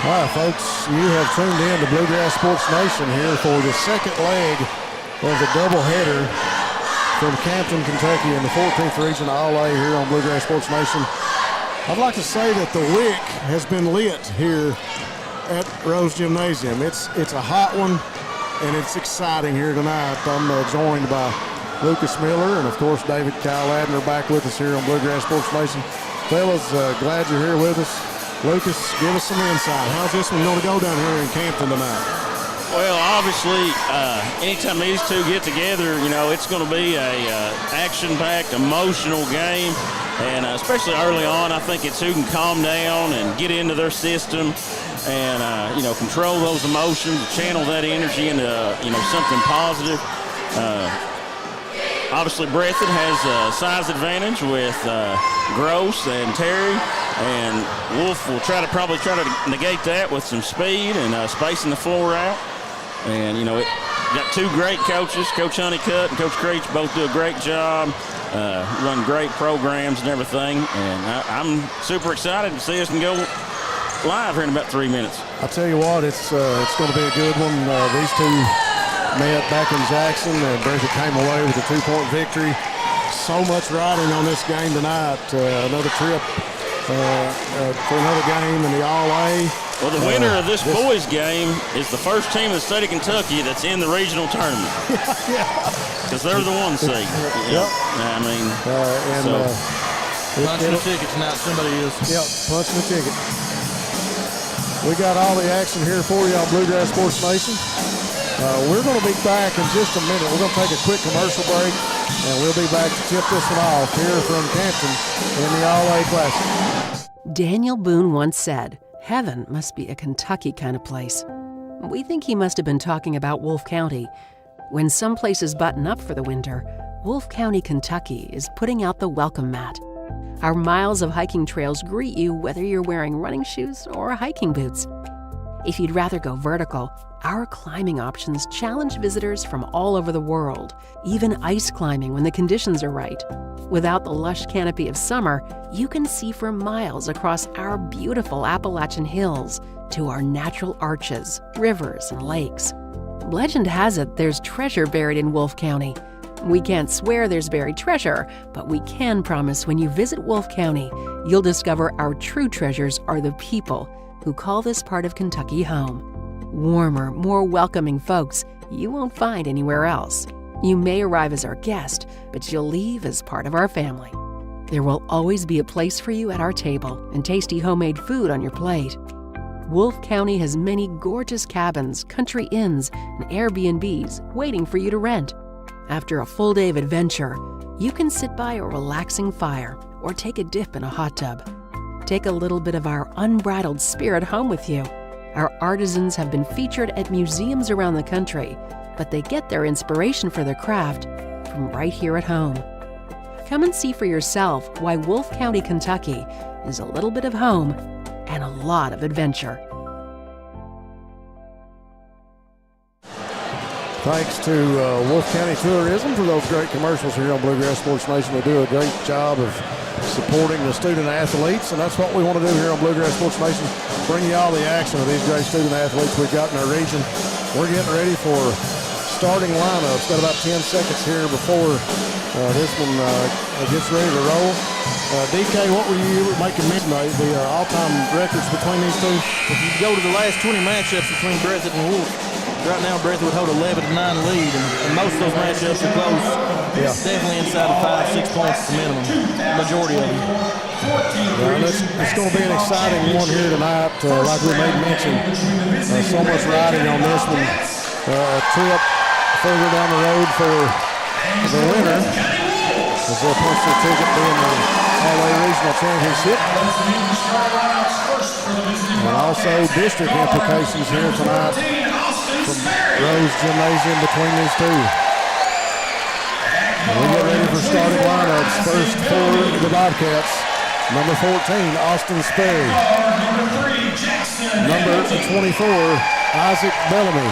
All right, folks, you have tuned in to Bluegrass Sports Nation here for the second leg of the doubleheader from Campton, Kentucky in the 14th Region All-A here on Bluegrass Sports Nation. I'd like to say that the wick has been lit here at Rose Gymnasium. It's a hot one, and it's exciting here tonight. I'm joined by Lucas Miller and, of course, David Kyle Adner back with us here on Bluegrass Sports Nation. Fellas, glad you're here with us. Lucas, give us some insight. How's this one going to go down here in Campton tonight? Well, obviously, anytime these two get together, you know, it's going to be a action-packed, emotional game. And especially early on, I think it's who can calm down and get into their system and, you know, control those emotions, channel that energy into, you know, something positive. Obviously, Breathitt has a size advantage with Gross and Terry. And Wolfe will probably try to negate that with some speed and spacing the floor out. And, you know, it got two great coaches, Coach Honeycutt and Coach Creech, both do a great job, run great programs and everything. And I'm super excited to see us and go live here in about 3 minutes. I'll tell you what, it's going to be a good one. These two met back in Jackson, and Breathitt came away with a 2-point victory. So much riding on this game tonight. Another trip for another game in the All-A. Well, the winner of this boys game is the first team in the state of Kentucky that's in the regional tournament. Yeah. Because they're the one seed. Yep. I mean, punching the ticket tonight, somebody is. Yep, punching the ticket. We got all the action here for you on Bluegrass Sports Nation. We're going to be back in just a minute. We're going to take a quick commercial break, and we'll be back to tip this one off here from Campton in the All-A Classic. Daniel Boone once said, "Heaven must be a Kentucky kind of place." We think he must have been talking about Wolfe County. When some places button up for the winter, Wolfe County, Kentucky is putting out the welcome mat. Our miles of hiking trails greet you whether you're wearing running shoes or hiking boots. If you'd rather go vertical, our climbing options challenge visitors from all over the world, even ice climbing when the conditions are right. Without the lush canopy of summer, you can see for miles across our beautiful Appalachian hills to our natural arches, rivers, and lakes. Legend has it there's treasure buried in Wolfe County. We can't swear there's buried treasure, but we can promise when you visit Wolfe County, you'll discover our true treasures are the people who call this part of Kentucky home. Warmer, more welcoming folks you won't find anywhere else. You may arrive as our guest, but you'll leave as part of our family. There will always be a place for you at our table and tasty homemade food on your plate. Wolfe County has many gorgeous cabins, country inns, and Airbnbs waiting for you to rent. After a full day of adventure, you can sit by a relaxing fire or take a dip in a hot tub. Take a little bit of our unbridled spirit home with you. Our artisans have been featured at museums around the country, but they get their inspiration for their craft from right here at home. Come and see for yourself why Wolfe County, Kentucky is a little bit of home and a lot of adventure. Thanks to Wolfe County Tourism for those great commercials here on Bluegrass Sports Nation. They do a great job of supporting the student athletes, and that's what we want to do here on Bluegrass Sports Nation. Bring you all the action of these great student athletes we've got in our region. We're getting ready for starting lineups. Got about 10 seconds here before this one gets ready to roll. DK, what were you making mention of the all-time records between these two? If you go to the last 20 matchups between Breathitt and Wolfe, right now Breathitt would hold 11-9 lead, and most of those matchups are close. Yeah. Definitely inside of 5-6 points at the minimum, majority of them. Yeah, it's going to be an exciting one here tonight. Like we made mention, so much riding on this one. A trip further down the road for the winner as they'll punch their ticket being the All-A Regional Championship. And also district implications here tonight from Rose Gymnasium between these two. And we get ready for starting lineups. First for the Bobcats, number 14, Austin Sperry. Number 24, Isaac Bellamy.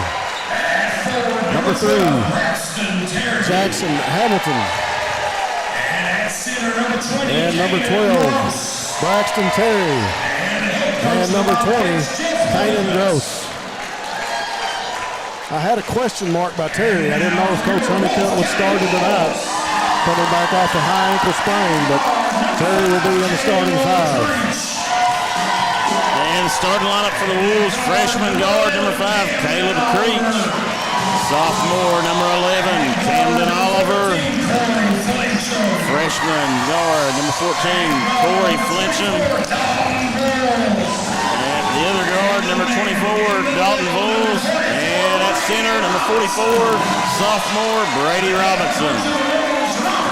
Number 3, Jackson Hamilton. And number 12, Braxton Terry. And number 20, Payne and Gross. I had a question mark by Terry. I didn't know if Coach Honeycutt would start him tonight, coming back off the high ankle sprain, but Terry will be in the starting five. And the starting lineup for the Wolves, freshman guard number 5, Caleb Creech. Sophomore number 11, Camden Oliver. Freshman guard number 14, Corey Flincham. And the other guard, number 24, Dalton Voles. And at center, number 44, sophomore Brady Robinson.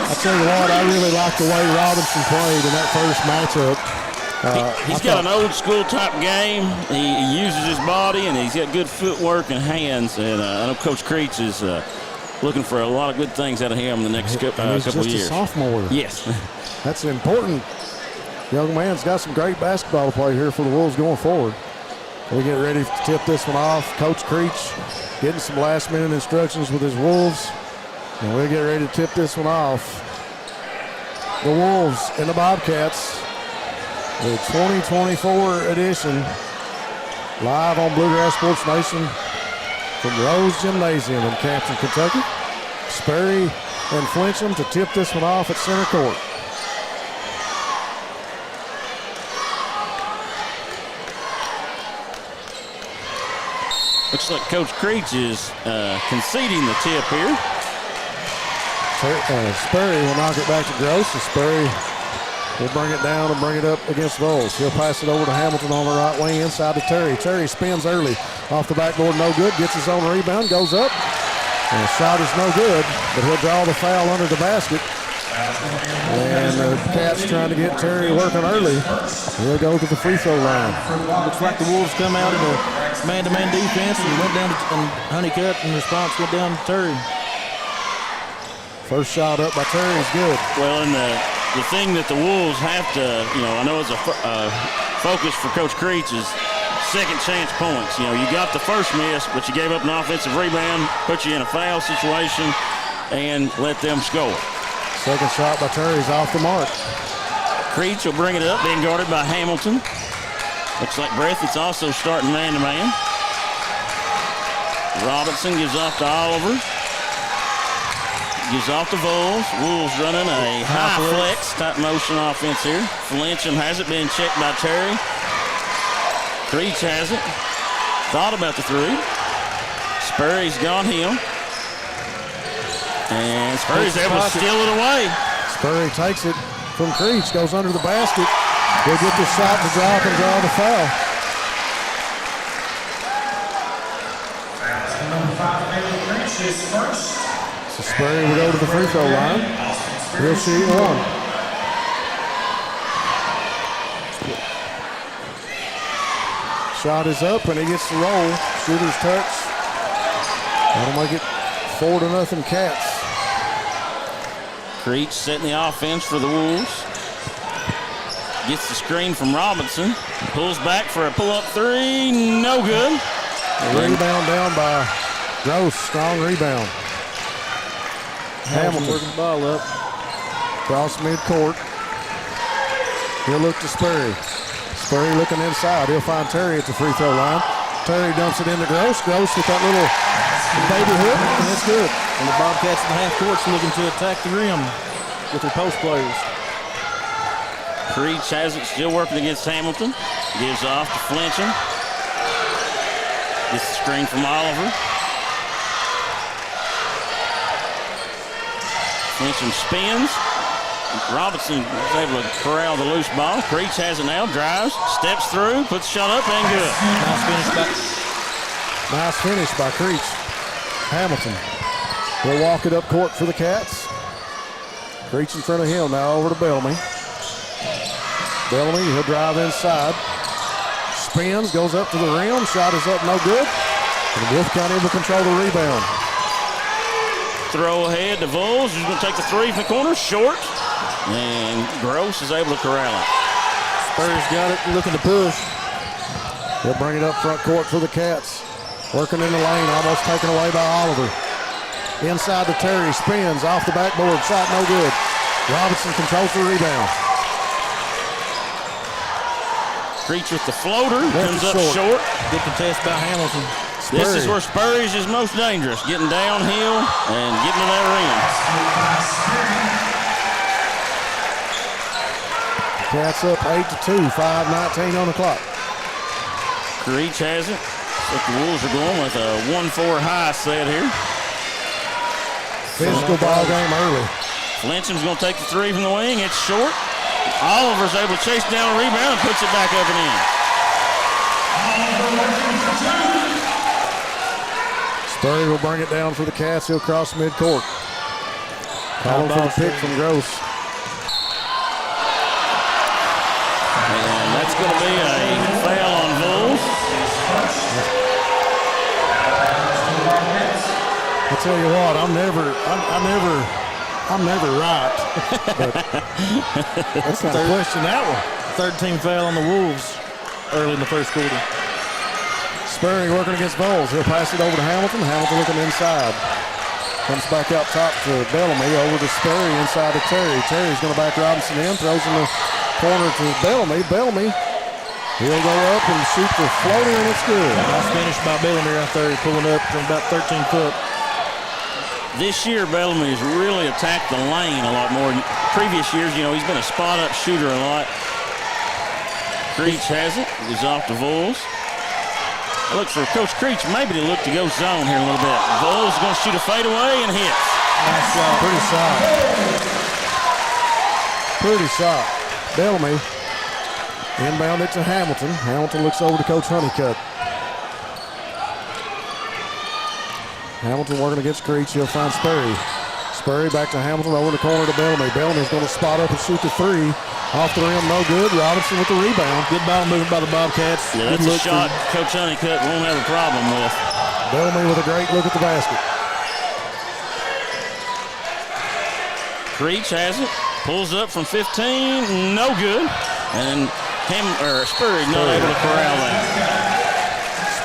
I tell you what, I really like the way Robinson played in that first matchup. He's got an old school type game. He uses his body, and he's got good footwork and hands. And I know Coach Creech is looking for a lot of good things out of him in the next couple of years. He's just a sophomore. Yes. That's important. Young man's got some great basketball to play here for the Wolves going forward. We get ready to tip this one off. Coach Creech getting some last-minute instructions with his Wolves. And we'll get ready to tip this one off. The Wolves and the Bobcats. The 2024 edition, live on Bluegrass Sports Nation from Rose Gymnasium in Campton, Kentucky. Sperry and Flincham to tip this one off at center court. Looks like Coach Creech is conceding the tip here. Sperry will knock it back to Gross, and Sperry will bring it down and bring it up against Voles. He'll pass it over to Hamilton on the right wing inside to Terry. Terry spins early off the backboard, no good. Gets his own rebound, goes up. And the shot is no good, but he'll draw the foul under the basket. And the Cats trying to get Terry working early. He'll go to the free throw line. Looks like the Wolves come out in a man-to-man defense and went down to Honeycutt in response, went down to Terry. First shot up by Terry is good. Well, and the thing that the Wolves have to, I know it's a focus for Coach Creech is second chance points. You got the first miss, but you gave up an offensive rebound, put you in a foul situation, and let them score. Second shot by Terry is off the mark. Creech will bring it up, being guarded by Hamilton. Looks like Breathitt's also starting man-to-man. Robinson gives off to Oliver. Gives off to Voles. Wolves running a high flex type motion offense here. Flincham has it, been checked by Terry. Creech has it. Thought about the three. Spurry's gone him. And Spurry's able to steal it away. Spurry takes it from Creech, goes under the basket. He'll get the shot to drop and draw the foul. So Sperry will go to the free throw line. He'll shoot one. Shot is up and he gets the roll. Shooter's touch. That'll make it 4-0 Cats. Creech setting the offense for the Wolves. Gets the screen from Robinson. Pulls back for a pull-up three. No good. A rebound down by Gross. Strong rebound. Hamilton working the ball up. Cross midcourt. He'll look to Sperry. Sperry looking inside. He'll find Terry at the free throw line. Terry dumps it into Gross. Gross with that little baby hook, and it's good. And the Bobcats in the half court's looking to attack the rim with their post players. Creech has it, still working against Hamilton. Gives off to Flincham. Gets the screen from Oliver. Flincham spins. Robinson was able to corral the loose ball. Creech has it now, drives, steps through, puts the shot up, and good. Nice finish by Creech. Hamilton will walk it up court for the Cats. Creech in front of him, now over to Bellamy. Bellamy, he'll drive inside. Spins, goes up to the rim, shot is up, no good. And Wolfe County will control the rebound. Throw ahead to Voles, who's going to take the three from the corner, short. And Gross is able to corral it. Spurs got it, looking to push. He'll bring it up front court for the Cats. Working in the lane, almost taken away by Oliver. Inside to Terry, spins off the backboard, shot no good. Robinson controls the rebound. Creech with the floater, comes up short. Good contest by Hamilton. This is where Spurry's is most dangerous, getting downhill and getting to that rim. Cats up 8-2, 5:19 on the clock. Creech has it. But the Wolves are going with a 1-4 high set here. Physical ball game early. Flinchem's going to take the three from the wing. It's short. Oliver's able to chase down a rebound and puts it back up and in. Spurry will bring it down for the Cats. He'll cross midcourt. Calling for the pick from Gross. And that's going to be a foul on Wolves. I tell you what, I'm never right. But that's not a question, that one. Third team foul on the Wolves early in the first quarter. Spurry working against Vols. He'll pass it over to Hamilton. Hamilton looking inside. Comes back out top to Bellamy, over to Spurry, inside to Terry. Terry's going to back Robinson in, throws in the corner to Bellamy. Bellamy, he'll go up and shoot the floater, and it's good. Nice finish by Bellamy right there, pulling up from about 13 foot. This year, Bellamy has really attacked the lane a lot more. In previous years, he's been a spot-up shooter a lot. Creech has it. He's off to Vols. Look for Coach Creech maybe to look to go zone here a little bit. Vols is going to shoot a fadeaway and hits. Nice shot. Pretty shot. Pretty shot. Bellamy inbound it to Hamilton. Hamilton looks over to Coach Honeycutt. Hamilton working against Creech. He'll find Spurry. Spurry back to Hamilton, over the corner to Bellamy. Bellamy's going to spot up and shoot the three. Off the rim, no good. Robinson with the rebound. Good ball movement by the Bobcats. Yeah, that's a shot Coach Honeycutt won't have a problem with. Bellamy with a great look at the basket. Creech has it. Pulls up from 15. No good. And Spurry not able to corral that.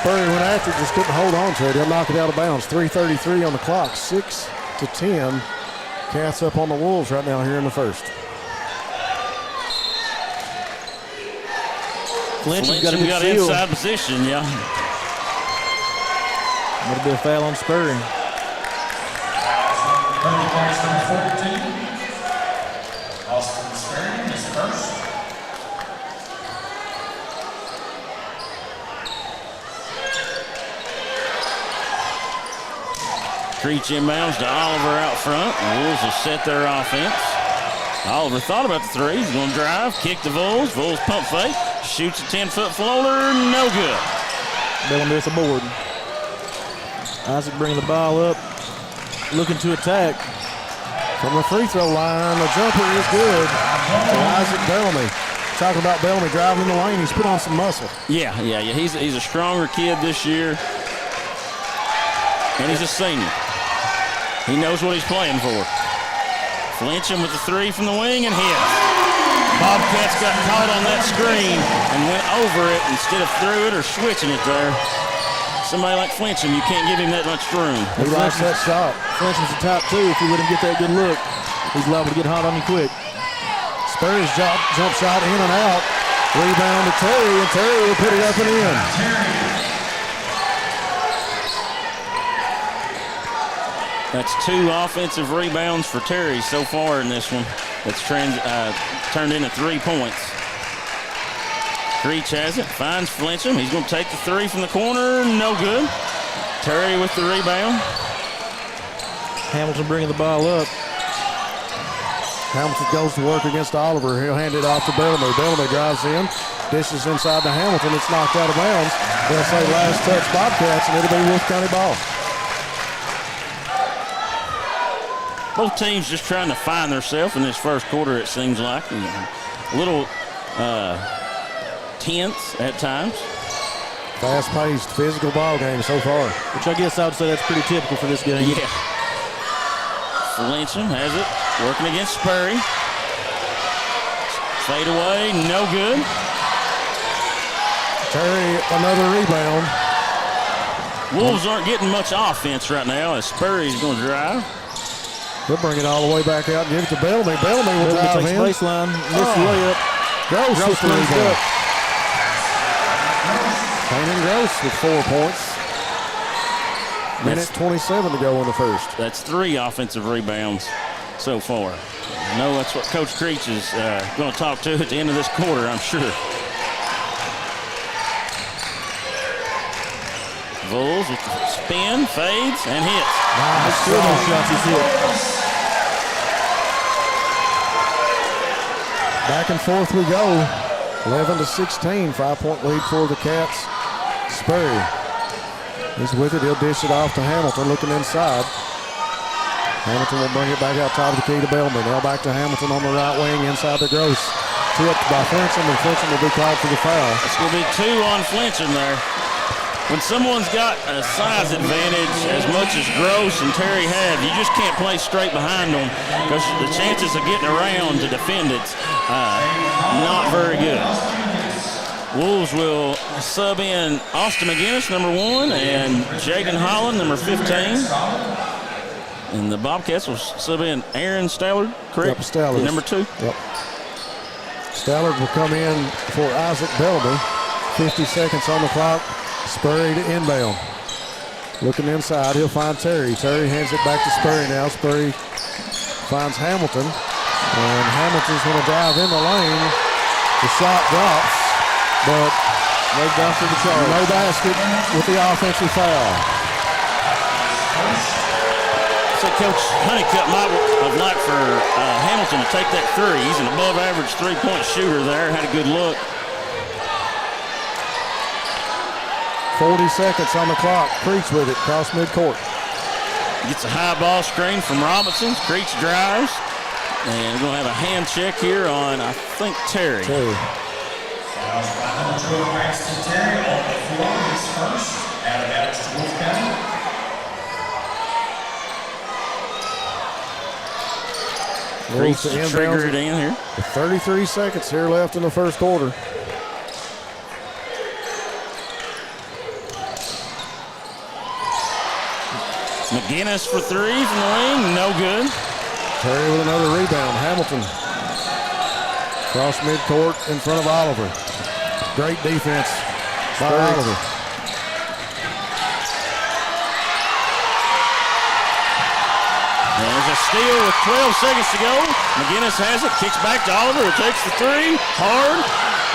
Spurry went after it, just couldn't hold on to it. He'll knock it out of bounds. 3:33 on the clock, 6-10. Cats up on the Wolves right now here in the first. Flinchem's got inside position, yeah. That'll be a foul on Spurry. Austin Spurry is first. Creech inbounds to Oliver out front. The Wolves will set their offense. Oliver thought about the three. He's going to drive, kick the Wolves. Wolves pump fake. Shoots a 10-foot floater. No good. Bellamy with the board. Isaac bringing the ball up. Looking to attack. From the free throw line, the jumper is good to Isaac Bellamy. Talking about Bellamy driving in the lane. He's put on some muscle. Yeah. He's a stronger kid this year. And he's a senior. He knows what he's playing for. Flinchem with the three from the wing and hits. Bobcats got caught on that screen and went over it instead of through it or switching it there. Somebody like Flinchem, you can't give him that much room. He likes that shot. Flinchem's the top two. If you let him get that good look, he's liable to get hot on you quick. Spurry's jump shot in and out. Rebound to Terry, and Terry will put it up and in. That's 2 offensive rebounds for Terry so far in this one. That's turned into 3 points. Creech has it, finds Flinchem. He's going to take the three from the corner. No good. Terry with the rebound. Hamilton bringing the ball up. Hamilton goes to work against Oliver. He'll hand it off to Bellamy. Bellamy drives in. Dishes inside to Hamilton. It's knocked out of bounds. They'll say last touch Bobcats, and it'll be Wolfe County ball. Both teams just trying to find themselves in this first quarter, it seems like. A little tense at times. Fast-paced, physical ball game so far. Which I guess I would say that's pretty typical for this game. Yeah. Flinchem has it, working against Spurry. Fade away, no good. Terry, another rebound. Wolves aren't getting much offense right now as Spurry's going to drive. He'll bring it all the way back out and give it to Bellamy. Bellamy will drive takes in. baseline, missed the layup. Gross with the rebound. Kanan Gross with 4 points. Minute 27 to go in the first. That's 3 offensive rebounds so far. I know that's what Coach Creech is going to talk to at the end of this quarter, I'm sure. Vols with the spin, fades, and hits. Nice shots he's hit. Back and forth we go. 11-16, 5-point lead for the Cats. Sperry is with it. He'll dish it off to Hamilton, looking inside. Hamilton will bring it back out top of the key to Bellamy. Now back to Hamilton on the right wing, inside to Gross. Tipped by Flincham, and Flincham will be called for the foul. It's going to be 2 on Flincham there. When someone's got a size advantage as much as Gross and Terry have, you just can't play straight behind them because the chances of getting around to defend it's not very good. Wolves will sub in Austin McGinnis, number 1, and Jaden Holland, number 15. And the Bobcats will sub in Aaron Stallard, correct? Yep, Stallard. Number 2. Yep. Stallard will come in for Isaac Bellamy. 50 seconds on the clock. Spurry to inbound. Looking inside, he'll find Terry. Terry hands it back to Spurry now. Spurry finds Hamilton. And Hamilton's going to drive in the lane. The shot drops, but no down for the charge. No basket with the offensive foul. So Coach Honeycutt might have liked for Hamilton to take that 3. He's an above-average three-point shooter there. Had a good look. 40 seconds on the clock. Creech with it, cross midcourt. Gets a high ball screen from Robinson. Creech drives. And we're going to have a hand check here on, I think, Terry. Terry. Fouls by number 12, Braxton Terry on the floor. His first. Out of bounds to Wolfe County. Creech to trigger it in here. 33 seconds here left in the first quarter. McGinnis for 3 from the wing, no good. Terry with another rebound. Hamilton cross midcourt in front of Oliver. Great defense by Oliver. There's a steal with 12 seconds to go. McGinnis has it, kicks back to Oliver, who takes the 3, hard,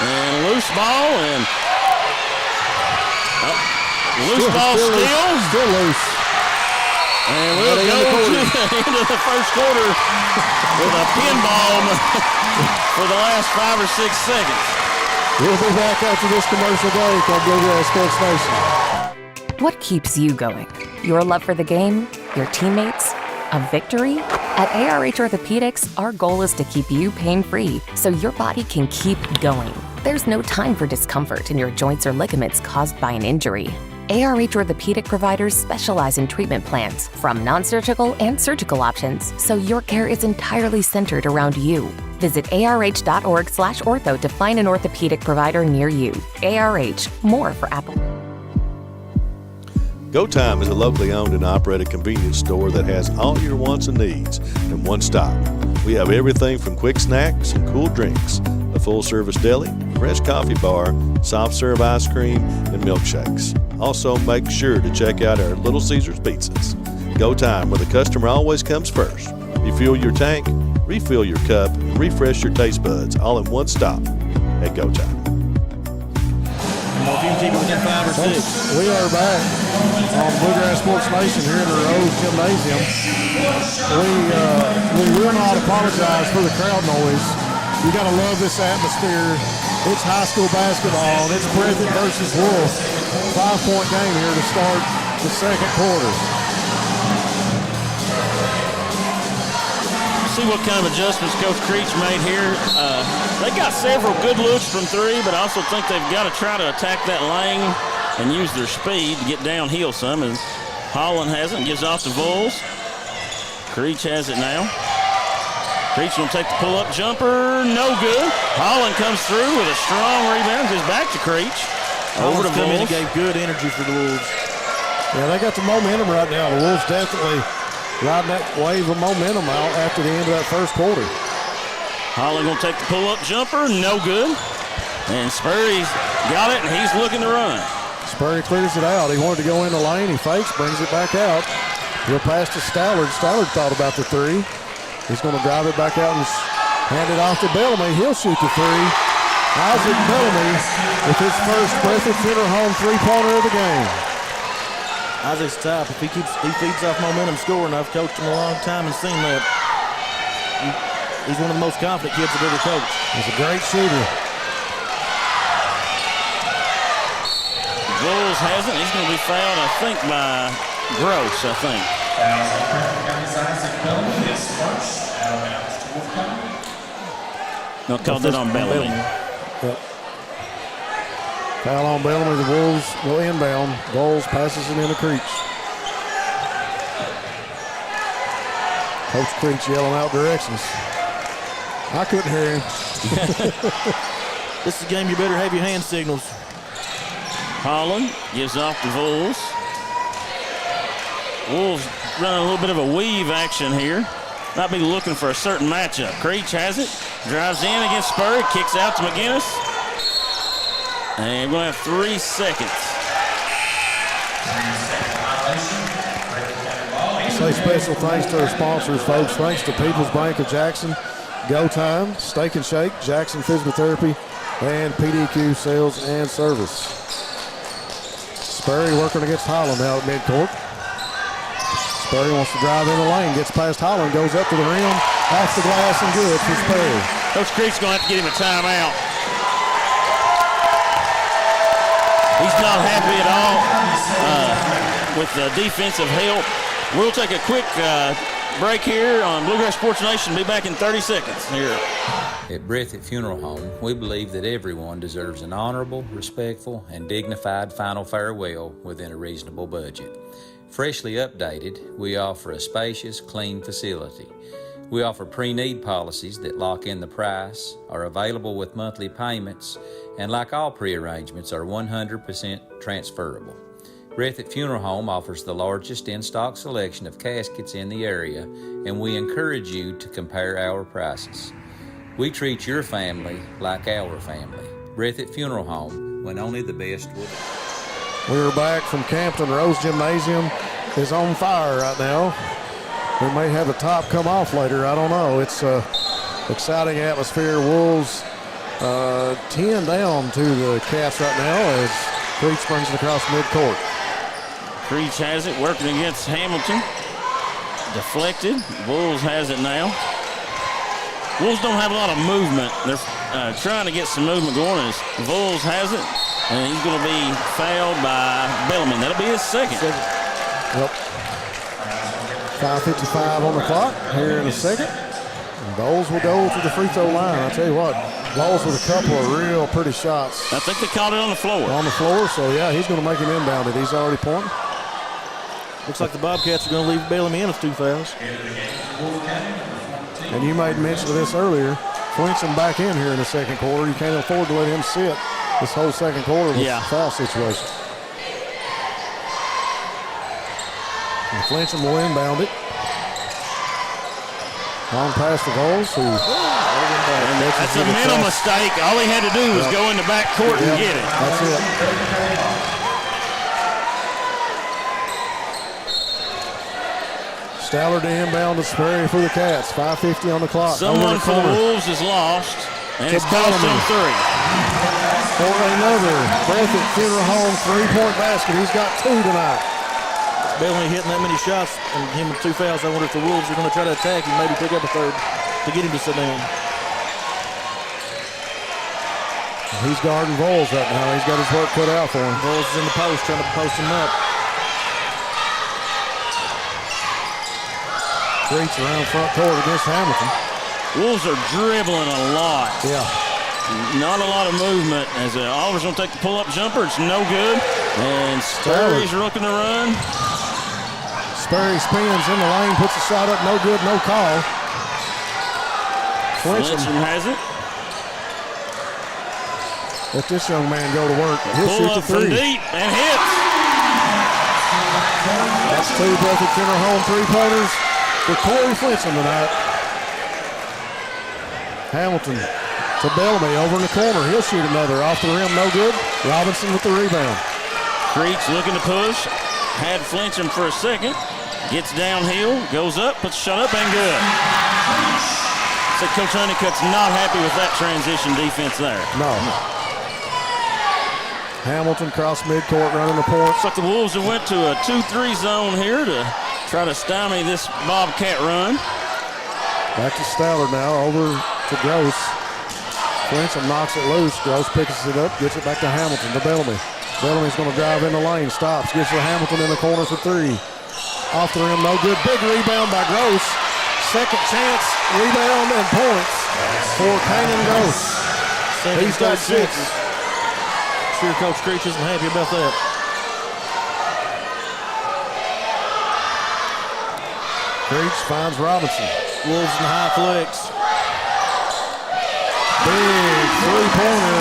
and loose ball, and loose ball steal. Still loose. And we'll go to the end of the first quarter with a pinball for the last 5 or 6 seconds. We'll be back after this commercial break on Bluegrass Sports Nation. What keeps you going? Your love for the game? Your teammates? A victory? At ARH Orthopedics, our goal is to keep you pain-free so your body can keep going. There's no time for discomfort in your joints or ligaments caused by an injury. ARH Orthopedic providers specialize in treatment plans, from non-surgical and surgical options, so your care is entirely centered around you. Visit arh.org/ortho to find an orthopedic provider near you. ARH, more for Apple. Go Time is a locally owned and operated convenience store that has all your wants and needs in one stop. We have everything from quick snacks and cool drinks, a full-service deli, fresh coffee bar, soft-serve ice cream, and milkshakes. Also, make sure to check out our Little Caesars pizzas. Go Time, where the customer always comes first. Refuel your tank, refill your cup, and refresh your taste buds all in one stop at Go Time. If you can keep it within 5 or 6. We are back on Bluegrass Sports Nation here in the Rose Gymnasium. We will not apologize for the crowd noise. You got to love this atmosphere. It's high school basketball, and it's Breathitt versus Wolfe. 5-point game here to start the second quarter. See what kind of adjustments Coach Creech made here. They got several good looks from 3, but I also think they've got to try to attack that lane and use their speed to get downhill some. And Holland has it and gives off to Vols. Creech has it now. Creech will take the pull-up jumper, no good. Holland comes through with a strong rebound, goes back to Creech. Over to Vols. Vols. Gave good energy for the Wolves. Yeah, they got the momentum right now. The Wolves definitely riding that wave of momentum out after the end of that first quarter. Holland gonna take the pull-up jumper, no good. And Spurry's got it, and he's looking to run. Spurrier clears it out. He wanted to go in the lane. He fakes, brings it back out. He'll pass to Stallard. Stallard thought about the three. He's going to drive it back out and hand it off to Bellamy. He'll shoot the three. Isaac Bellamy with his first Breathitt Funeral Home three-pointer of the game. Isaac's type. If he feeds off momentum scoring, I've coached him a long time and seen that. He's one of the most confident kids I've ever coached. He's a great shooter. Bulls has it. He's going to be fouled, I think, by Gross, I think. Fouls on Breathitt County's Isaac Bellamy, his first, out of bounds to Wolfe County. No, called that on Bellamy. Yep. Foul on Bellamy. The Wolves will inbound. Bowles passes it into Creech. Coach Creech yelling out directions. I couldn't hear him. This is a game you better have your hand signals. Holland gives off to Wolves. Wolves running a little bit of a weave action here. Might be looking for a certain matchup. Creech has it. Drives in against Spurrier. Kicks out to McGinnis. And we're going to have 3 seconds. Say special thanks to our sponsors, folks. Thanks to People's Bank of Jackson, Go Time, Steak and Shake, Jackson Physical Therapy, and PDQ Sales and Service. Spurrier working against Holland out at midcourt. Spurrier wants to drive in the lane, gets past Holland, goes up to the rim, off the glass and good for Spurrier. Coach Creek's going to have to get him a timeout. He's not happy at all with the defensive help. We'll take a quick break here on Bluegrass Sports Nation. Be back in 30 seconds here. At Breathitt Funeral Home, we believe that everyone deserves an honorable, respectful, and dignified final farewell within a reasonable budget. Freshly updated, we offer a spacious, clean facility. We offer pre-need policies that lock in the price, are available with monthly payments, and like all pre-arrangements, are 100% transferable. Breathitt Funeral Home offers the largest in-stock selection of caskets in the area, and we encourage you to compare our prices. We treat your family like our family. Breathitt Funeral Home, when only the best would. We're back from Campton. Rose Gymnasium is on fire right now. We may have a top come off later. I don't know. It's an exciting atmosphere. Wolves 10 down to the Cats right now as Creech brings it across midcourt. Creech has it, working against Hamilton. Deflected. Wolves has it now. Wolves don't have a lot of movement. They're trying to get some movement going as Wolves has it, and he's going to be fouled by Bellamy. That'll be his second. Yep. 5:55 on the clock here in a second. And Bowles will go to the free throw line. I tell you what, Bowles with a couple of real pretty shots. I think they caught it on the floor. On the floor, so yeah, he's going to make him inbound it. He's already pointing. Looks like the Bobcats are going to leave Bellamy in with 2 fouls. And you made mention of this earlier. Flinching back in here in the second quarter. You can't afford to let him sit this whole second quarter with a foul situation. And Flinching will inbound it. Long pass to Bowles, who that's a mental mistake. All he had to do was go in the back court and get it. That's it. Stallard to inbound to Spurrier for the Cats. 5:50 on the clock. Someone for the Wolves is lost, and it's cost him 3. For another Breathitt Funeral Home three-point basket. He's got 2 tonight. Bellamy hitting that many shots and him with 2 fouls. I wonder if the Wolves are going to try to attack him, maybe pick up a third to get him to sit down. He's guarding Bowles right now. He's got his work cut out for him. Bowles is in the post, trying to post him up. Creech around front court against Hamilton. Wolves are dribbling a lot. Yeah. Not a lot of movement as Oliver's going to take the pull-up jumper. It's no good. And Spurrier's looking to run. Spurrier spins in the lane, puts a shot up, no good, no call. Flinching has it. Let this young man go to work. He'll shoot the 3. From deep and hits. That's 2 Breathitt Funeral Home three-pointers for Corey Flinching tonight. Hamilton to Bellamy over in the corner. He'll shoot another off the rim, no good. Robinson with the rebound. Creech looking to push. Had flinching for a second. Gets downhill, goes up, puts a shot up, and good. So Coach Honeycutt's not happy with that transition defense there. No. Hamilton cross midcourt running the point. Looks like the Wolves have went to a 2-3 zone here to try to stymie this Bobcat run. Back to Stallard now, over to Gross. Flincham knocks it loose. Gross picks it up, gets it back to Hamilton, to Bellamy. Bellamy's going to drive in the lane, stops, gets to Hamilton in the corner for three. Off the rim, no good. Big rebound by Gross. Second chance, rebound, and points for Kanan Gross. He's got 6. Sure, Coach Creech isn't happy about that. Creech finds Robinson. Wolves in the high flex. Big three-pointer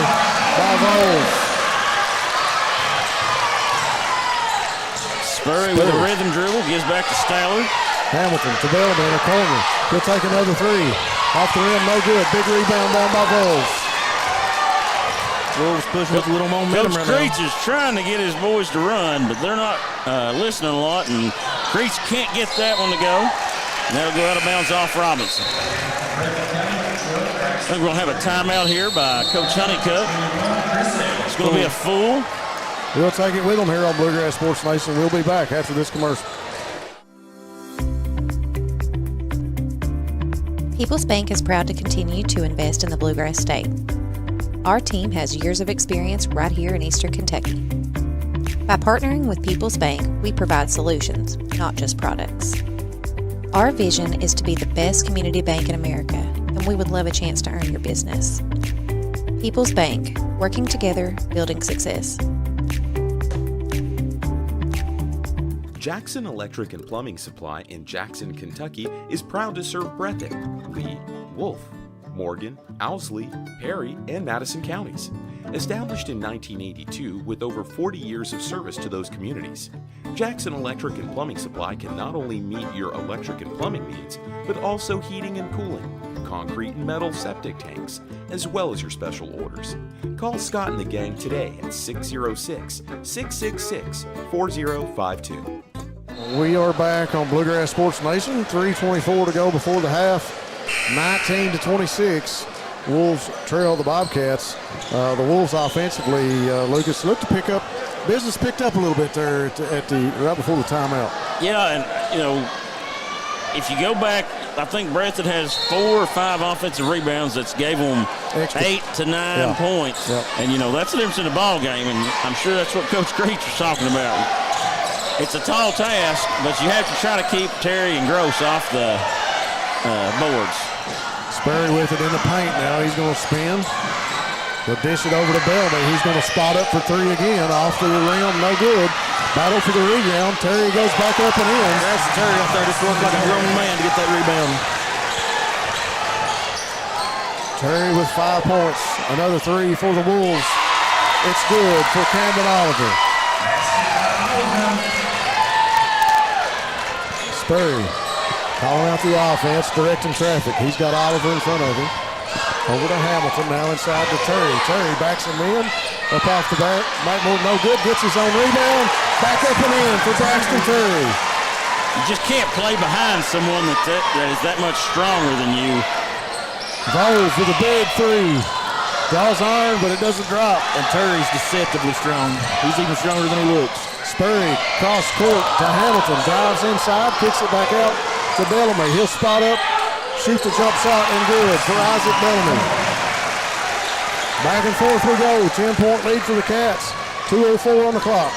by Wolfe. Spurry with a rhythm dribble, gives back to Stallard. Hamilton to Bellamy in the corner. He'll take another three. Off the rim, no good. Big rebound down by Wolves. Wolves pushing with a little momentum Coach right Creech is trying to get his boys to run, but they're not listening a lot, and Creech can't get that one to go. And that'll go out of bounds off Robinson. I think we're going to have a timeout here by Coach Honeycutt. It's going to be a full. We'll take it with them here on Bluegrass Sports Nation. We'll be back after this commercial. People's Bank is proud to continue to invest in the Bluegrass State. Our team has years of experience right here in Eastern Kentucky. By partnering with People's Bank, we provide solutions, not just products. Our vision is to be the best community bank in America, and we would love a chance to earn your business. People's Bank, working together, building success. Jackson Electric and Plumbing Supply in Jackson, Kentucky is proud to serve Breathitt, Lee, Wolfe, Morgan, Owsley, Perry, and Madison counties. Established in 1982 with over 40 years of service to those communities, Jackson Electric and Plumbing Supply can not only meet your electric and plumbing needs, but also heating and cooling, concrete and metal septic tanks, as well as your special orders. Call Scott and the gang today at 606-666-4052. We are back on Bluegrass Sports Nation. 3:24 to go before the half. 19-26. Wolves trail the Bobcats. The Wolves offensively, Lucas, looked to pick up. Business picked up a little bit there right before the timeout. Yeah, and if you go back, I think Breathitt has 4 or 5 offensive rebounds that's gave them Extra. 8 to 9 points. Yeah. And, that's the difference in the ball game, and I'm sure that's what Coach Creech was talking about. It's a tall task, but you have to try to keep Terry and Gross off the boards. Sperry with it in the paint now. He's going to spin. He'll dish it over to Bellamy. He's going to spot up for 3 again. Off the rim, no good. Battle for the rebound. Terry goes back up and in. That's Terry up there. Just looked like a grown man to get that rebound. Terry with 5 points. Another 3 for the Wolves. It's good for Camden Oliver. Sperry calling out the offense, directing traffic. He's got Oliver in front of him. Over to Hamilton, now inside to Terry. Terry backs him in, up off the back. Mike no good, gets his own rebound. Back up and in for Braxton Terry. You just can't play behind someone that is that much stronger than you. Bowles with a big 3. Draws iron, but it doesn't drop. And Terry's deceptively strong. He's even stronger than he looks. Sperry cross court to Hamilton. Drives inside, kicks it back out to Bellamy. He'll spot up, shoots the jump shot, and good for Isaac Bellamy. Back and forth we go. 10-point lead for the Cats. 2:04 on the clock.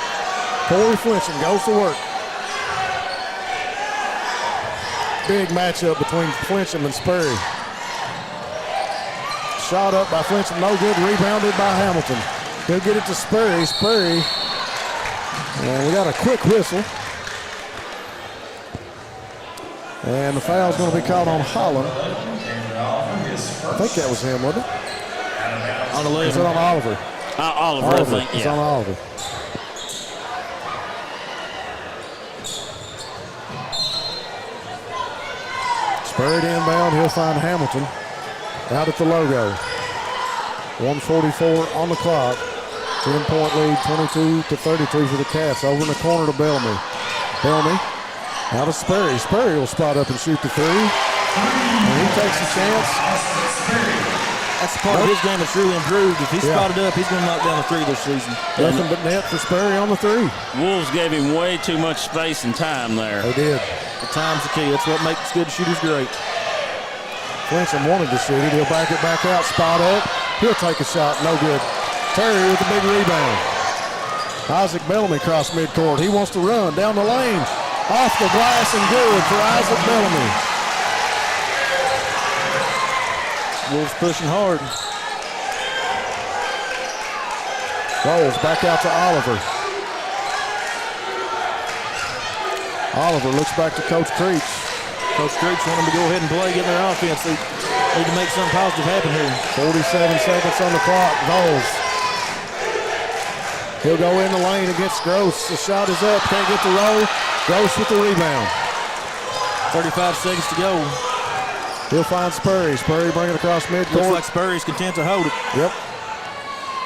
Corey Flincham goes to work. Big matchup between Flincham and Sperry. Shot up by Flincham, no good. Rebounded by Hamilton. He'll get it to Sperry. Sperry. And we got a quick whistle. And the foul's going to be called on Holland. I think that was him, wasn't it? On 11. Is it on Oliver? Oliver, I think, It's yeah. on Oliver. Spurred inbound, he'll find Hamilton out at the logo. 1:44 on the clock. 10-point lead, 22-32 for the Cats. Over in the corner to Bellamy. Bellamy out of Sperry. Sperry will spot up and shoot the three. And he takes a chance. That's the part of his game that's really improved. If he's spotted up, he's going to knock down the three this season. Nothing but net for Sperry on the three. Wolves gave him way too much space and time there. They did. The time's the key. That's what makes good shooters great. Flincham wanted to shoot it. He'll back it back out, spot up. He'll take a shot, no good. Terry with a big rebound. Isaac Bellamy across midcourt. He wants to run down the lane. Off the glass and good for Isaac Bellamy. Wolves pushing hard. Rolls back out to Oliver. Oliver looks back to Coach Creech. Coach Creech want them to go ahead and play, get their offense. They need to make something positive happen here. 47 seconds on the clock. Vols. He'll go in the lane against Gross. The shot is up. Can't get the roll. Gross with the rebound. 35 seconds to go. He'll find Spurry. Spurry bring it across midcourt. Looks like Spurry's content to hold it. Yep.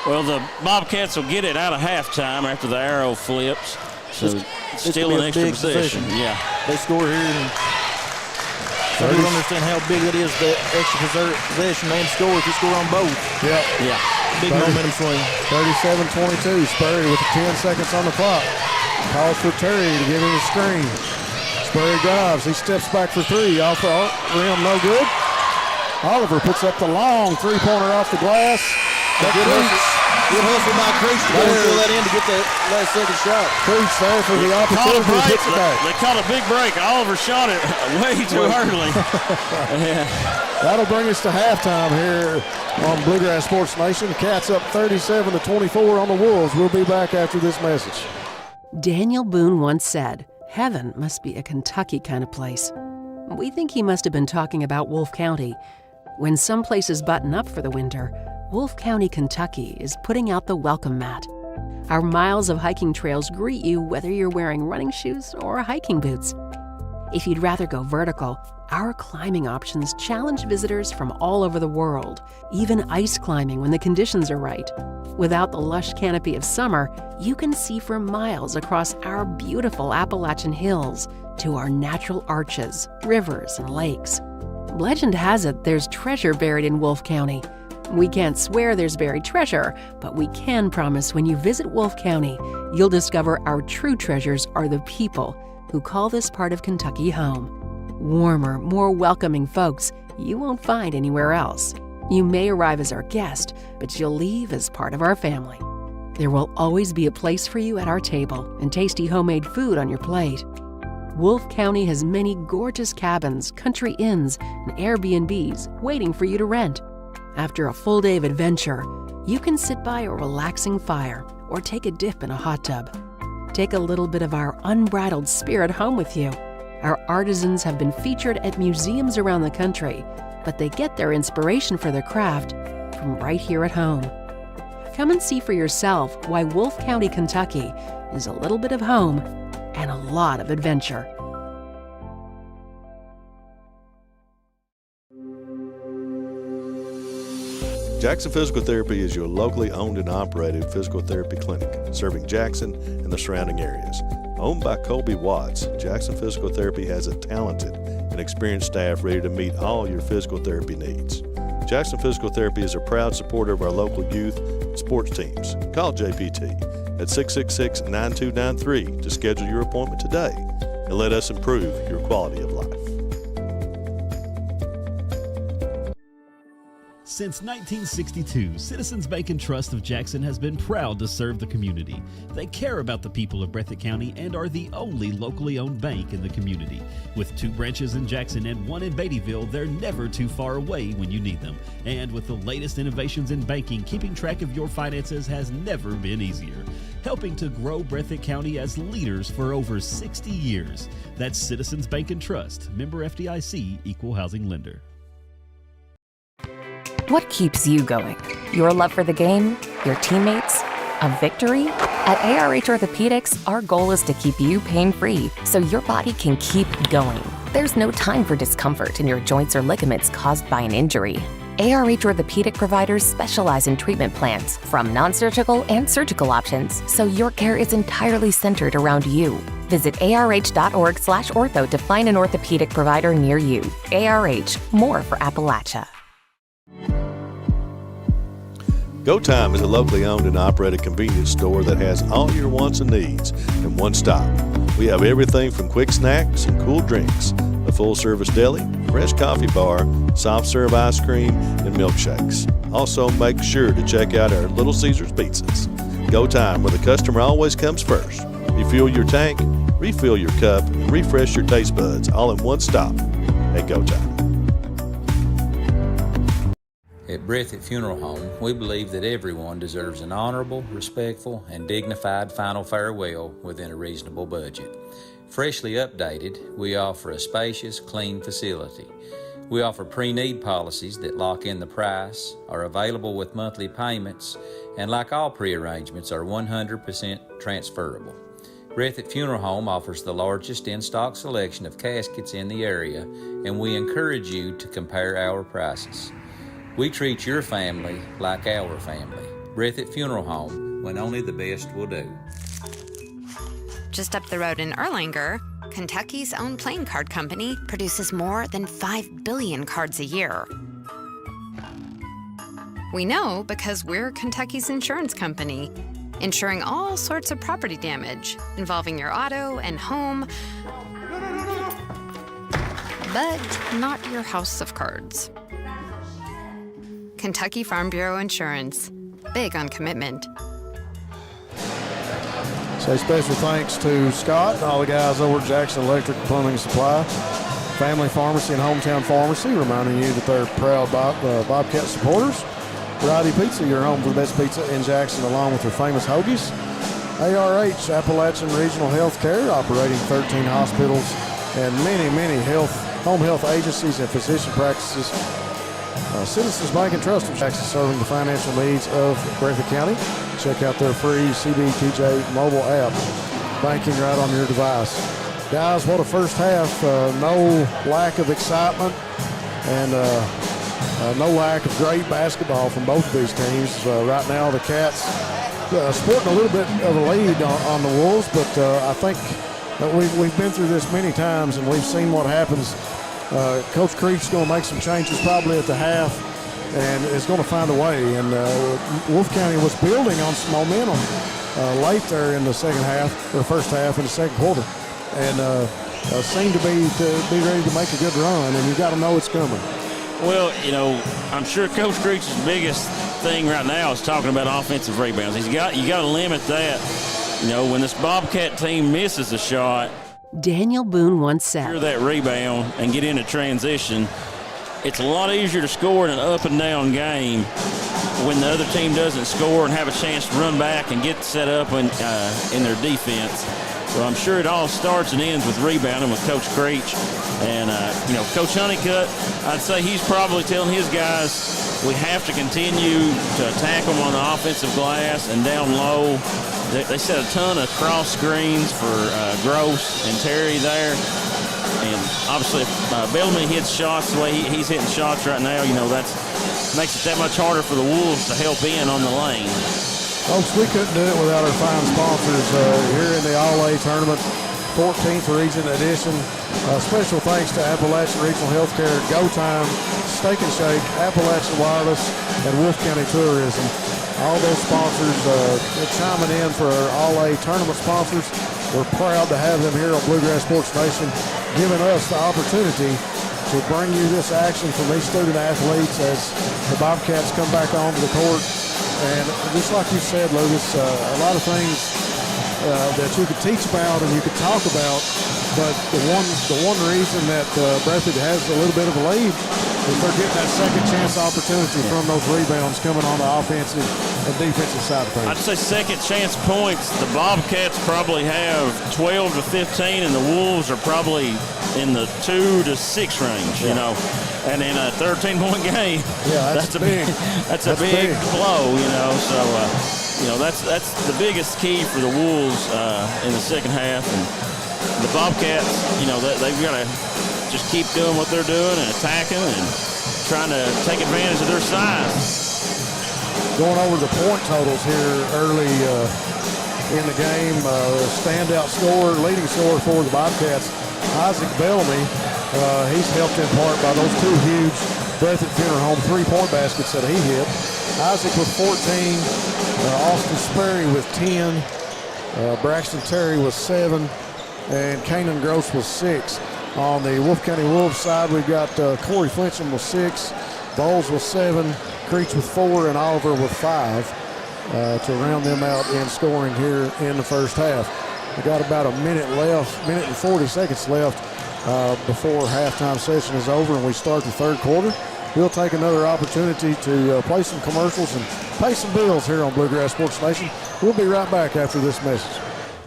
Well, the Bobcats will get it out of halftime after the arrow flips. So still an extra possession. Yeah. They score here. And some people understand how big it is, that extra possession and score if you score on both. Yep. Yeah. Big momentum swing. 37-22. Spurry with 10 seconds on the clock. Calls for Terry to give him a screen. Spurry drives. He steps back for three. Off the rim, no good. Oliver puts up the long three-pointer off the glass. Good hustle by Creech to go and fill that in to get that last second shot. Creech there for the opportunity to hit it back. They caught a big break. Oliver shot it way too early. That'll bring us to halftime here on Bluegrass Sports Nation. Cats up 37-24 on the Wolves. We'll be back after this message. Daniel Boone once said, "Heaven must be a Kentucky kind of place." We think he must have been talking about Wolfe County. When some places button up for the winter, Wolfe County, Kentucky is putting out the welcome mat. Our miles of hiking trails greet you whether you're wearing running shoes or hiking boots. If you'd rather go vertical, our climbing options challenge visitors from all over the world, even ice climbing when the conditions are right. Without the lush canopy of summer, you can see for miles across our beautiful Appalachian hills to our natural arches, rivers, and lakes. Legend has it there's treasure buried in Wolfe County. We can't swear there's buried treasure, but we can promise when you visit Wolfe County, you'll discover our true treasures are the people who call this part of Kentucky home. Warmer, more welcoming folks you won't find anywhere else. You may arrive as our guest, but you'll leave as part of our family. There will always be a place for you at our table and tasty homemade food on your plate. Wolfe County has many gorgeous cabins, country inns, and Airbnbs waiting for you to rent. After a full day of adventure, you can sit by a relaxing fire or take a dip in a hot tub. Take a little bit of our unbridled spirit home with you. Our artisans have been featured at museums around the country, but they get their inspiration for their craft from right here at home. Come and see for yourself why Wolfe County, Kentucky is a little bit of home and a lot of adventure. Jackson Physical Therapy is your locally owned and operated physical therapy clinic serving Jackson and the surrounding areas. Owned by Colby Watts, Jackson Physical Therapy has a talented and experienced staff ready to meet all your physical therapy needs. Jackson Physical Therapy is a proud supporter of our local youth and sports teams. Call JPT at 666-9293 to schedule your appointment today and let us improve your quality of life. Since 1962, Citizens Bank and Trust of Jackson has been proud to serve the community. They care about the people of Breathitt County and are the only locally owned bank in the community. With 2 branches in Jackson and 1 in Beattyville, they're never too far away when you need them. And with the latest innovations in banking, keeping track of your finances has never been easier. Helping to grow Breathitt County as leaders for over 60 years. That's Citizens Bank and Trust, member FDIC, equal housing lender. What keeps you going? Your love for the game? Your teammates? A victory? At ARH Orthopedics, our goal is to keep you pain-free so your body can keep going. There's no time for discomfort in your joints or ligaments caused by an injury. ARH Orthopedic providers specialize in treatment plans, from non-surgical and surgical options, so your care is entirely centered around you. Visit arh.org/ortho to find an orthopedic provider near you. ARH, more for Appalachia. Go Time is a locally owned and operated convenience store that has all your wants and needs in one stop. We have everything from quick snacks and cool drinks, a full-service deli, fresh coffee bar, soft-serve ice cream, and milkshakes. Also, make sure to check out our Little Caesars pizzas. Go Time, where the customer always comes first. Refuel your tank, refill your cup, and refresh your taste buds all in one stop at Go Time. At Breathitt Funeral Home, we believe that everyone deserves an honorable, respectful, and dignified final farewell within a reasonable budget. Freshly updated, we offer a spacious, clean facility. We offer pre-need policies that lock in the price, are available with monthly payments, and like all pre-arrangements, are 100% transferable. Breathitt Funeral Home offers the largest in-stock selection of caskets in the area, and we encourage you to compare our prices. We treat your family like our family. Breathitt Funeral Home, when only the best will do. Just up the road in Erlanger, Kentucky's own playing card company produces more than 5 billion cards a year. We know because we're Kentucky's insurance company, insuring all sorts of property damage involving your auto and home, but not your house of cards. Kentucky Farm Bureau Insurance. Big on commitment. Say special thanks to Scott and all the guys over at Jackson Electric Plumbing Supply, Family Pharmacy and Hometown Pharmacy, reminding you that they're proud Bobcat supporters. Variety Pizza, your home for the best pizza in Jackson, along with their famous hoagies. ARH, Appalachian Regional Health Care, operating 13 hospitals and many home health agencies and physician practices. Citizens Bank and Trust of Jackson, serving the financial needs of Breathitt County. Check out their free CBTJ mobile app, banking right on your device. Guys, what a first half. No lack of excitement and no lack of great basketball from both of these teams. Right now, the Cats sporting a little bit of a lead on the Wolves, but I think that we've been through this many times, and we've seen what happens. Coach Creek's going to make some changes probably at the half and is going to find a way. And Wolfe County was building on some momentum late there in the second half, or first half in the second quarter, and seemed to be ready to make a good run, and you got to know it's coming. Well, you know, I'm sure Coach Creek's biggest thing right now is talking about offensive rebounds. You got to limit that. You know, when this Bobcat team misses a shot, Daniel Boone once said, that rebound and get into transition, it's a lot easier to score in an up and down game when the other team doesn't score and have a chance to run back and get set up in their defense. So I'm sure it all starts and ends with rebounding with Coach Creech. And, you know, Coach Honeycutt, I'd say he's probably telling his guys we have to continue to attack them on the offensive glass and down low. They set a ton of cross screens for Gross and Terry there. And obviously, if Bellamy hits shots the way he's hitting shots right now, you know, that makes it that much harder for the Wolves to help in on the lane. Folks, we couldn't do it without our fine sponsors here in the All-A Tournament, 14th Region Edition. Special thanks to Appalachian Regional Healthcare, Go Time, Steak and Shake, Appalachian Wireless, and Wolfe County Tourism. All those sponsors chiming in for our All-A Tournament sponsors. We're proud to have them here on Bluegrass Sports Nation, giving us the opportunity to bring you this action from these student athletes as the Bobcats come back onto the court. And just like you said, Lucas, a lot of things that you could teach about and you could talk about, but the one reason that Breathitt has a little bit of a lead is they're getting that second chance opportunity from those rebounds coming on the offensive and defensive side of things. I'd say second chance points, the Bobcats probably have 12 to 15, and the Wolves are probably in the 2 to 6 range, you know. And in a 13-point game, that's a big blow, you know. So, you know, that's the biggest key for the Wolves in the second half. And the Bobcats, you know, they've got to just keep doing what they're doing and attacking and trying to take advantage of their size. Going over the point totals here early in the game, standout scorer, leading scorer for the Bobcats, Isaac Bellamy. He's helped in part by those two huge Breathitt Funeral Home three-point baskets that he hit. Isaac with 14, Austin Sperry with 10, Braxton Terry with 7, and Kanan Gross with 6. On the Wolfe County Wolves side, we've got Corey Flincham with 6, Bowles with 7, Creech with 4, and Oliver with 5 to round them out in scoring here in the first half. We got about a minute left, minute and 40 seconds left before halftime session is over and we start the third quarter. We'll take another opportunity to play some commercials and pay some bills here on Bluegrass Sports Nation. We'll be right back after this message.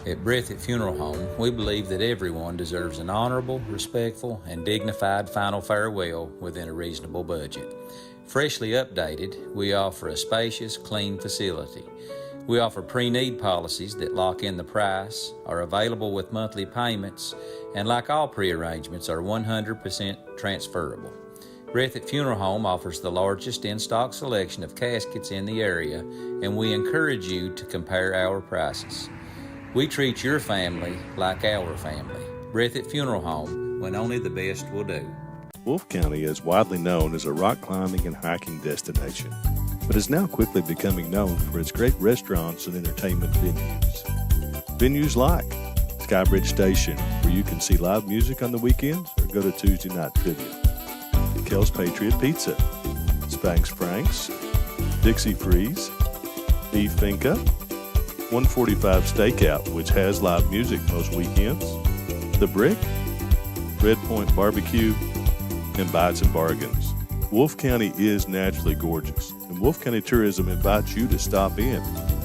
At Breathitt Funeral Home, we believe that everyone deserves an honorable, respectful, and dignified final farewell within a reasonable budget. Freshly updated, we offer a spacious, clean facility. We offer pre-need policies that lock in the price, are available with monthly payments, and like all pre-arrangements, are 100% transferable. Breathitt Funeral Home offers the largest in-stock selection of caskets in the area, and we encourage you to compare our prices. We treat your family like our family. Breathitt Funeral Home, when only the best will do. Wolfe County is widely known as a rock climbing and hiking destination, but is now quickly becoming known for its great restaurants and entertainment venues. Venues like Skybridge Station, where you can see live music on the weekends or go to Tuesday night trivia. Kel's Patriot Pizza, Spanx Frank's, Dixie Freeze, Beef Finca, 145 Stakeout, which has live music most weekends, The Brick, Red Point Barbecue, and Bites and Bargains. Wolfe County is naturally gorgeous, and Wolfe County Tourism invites you to stop in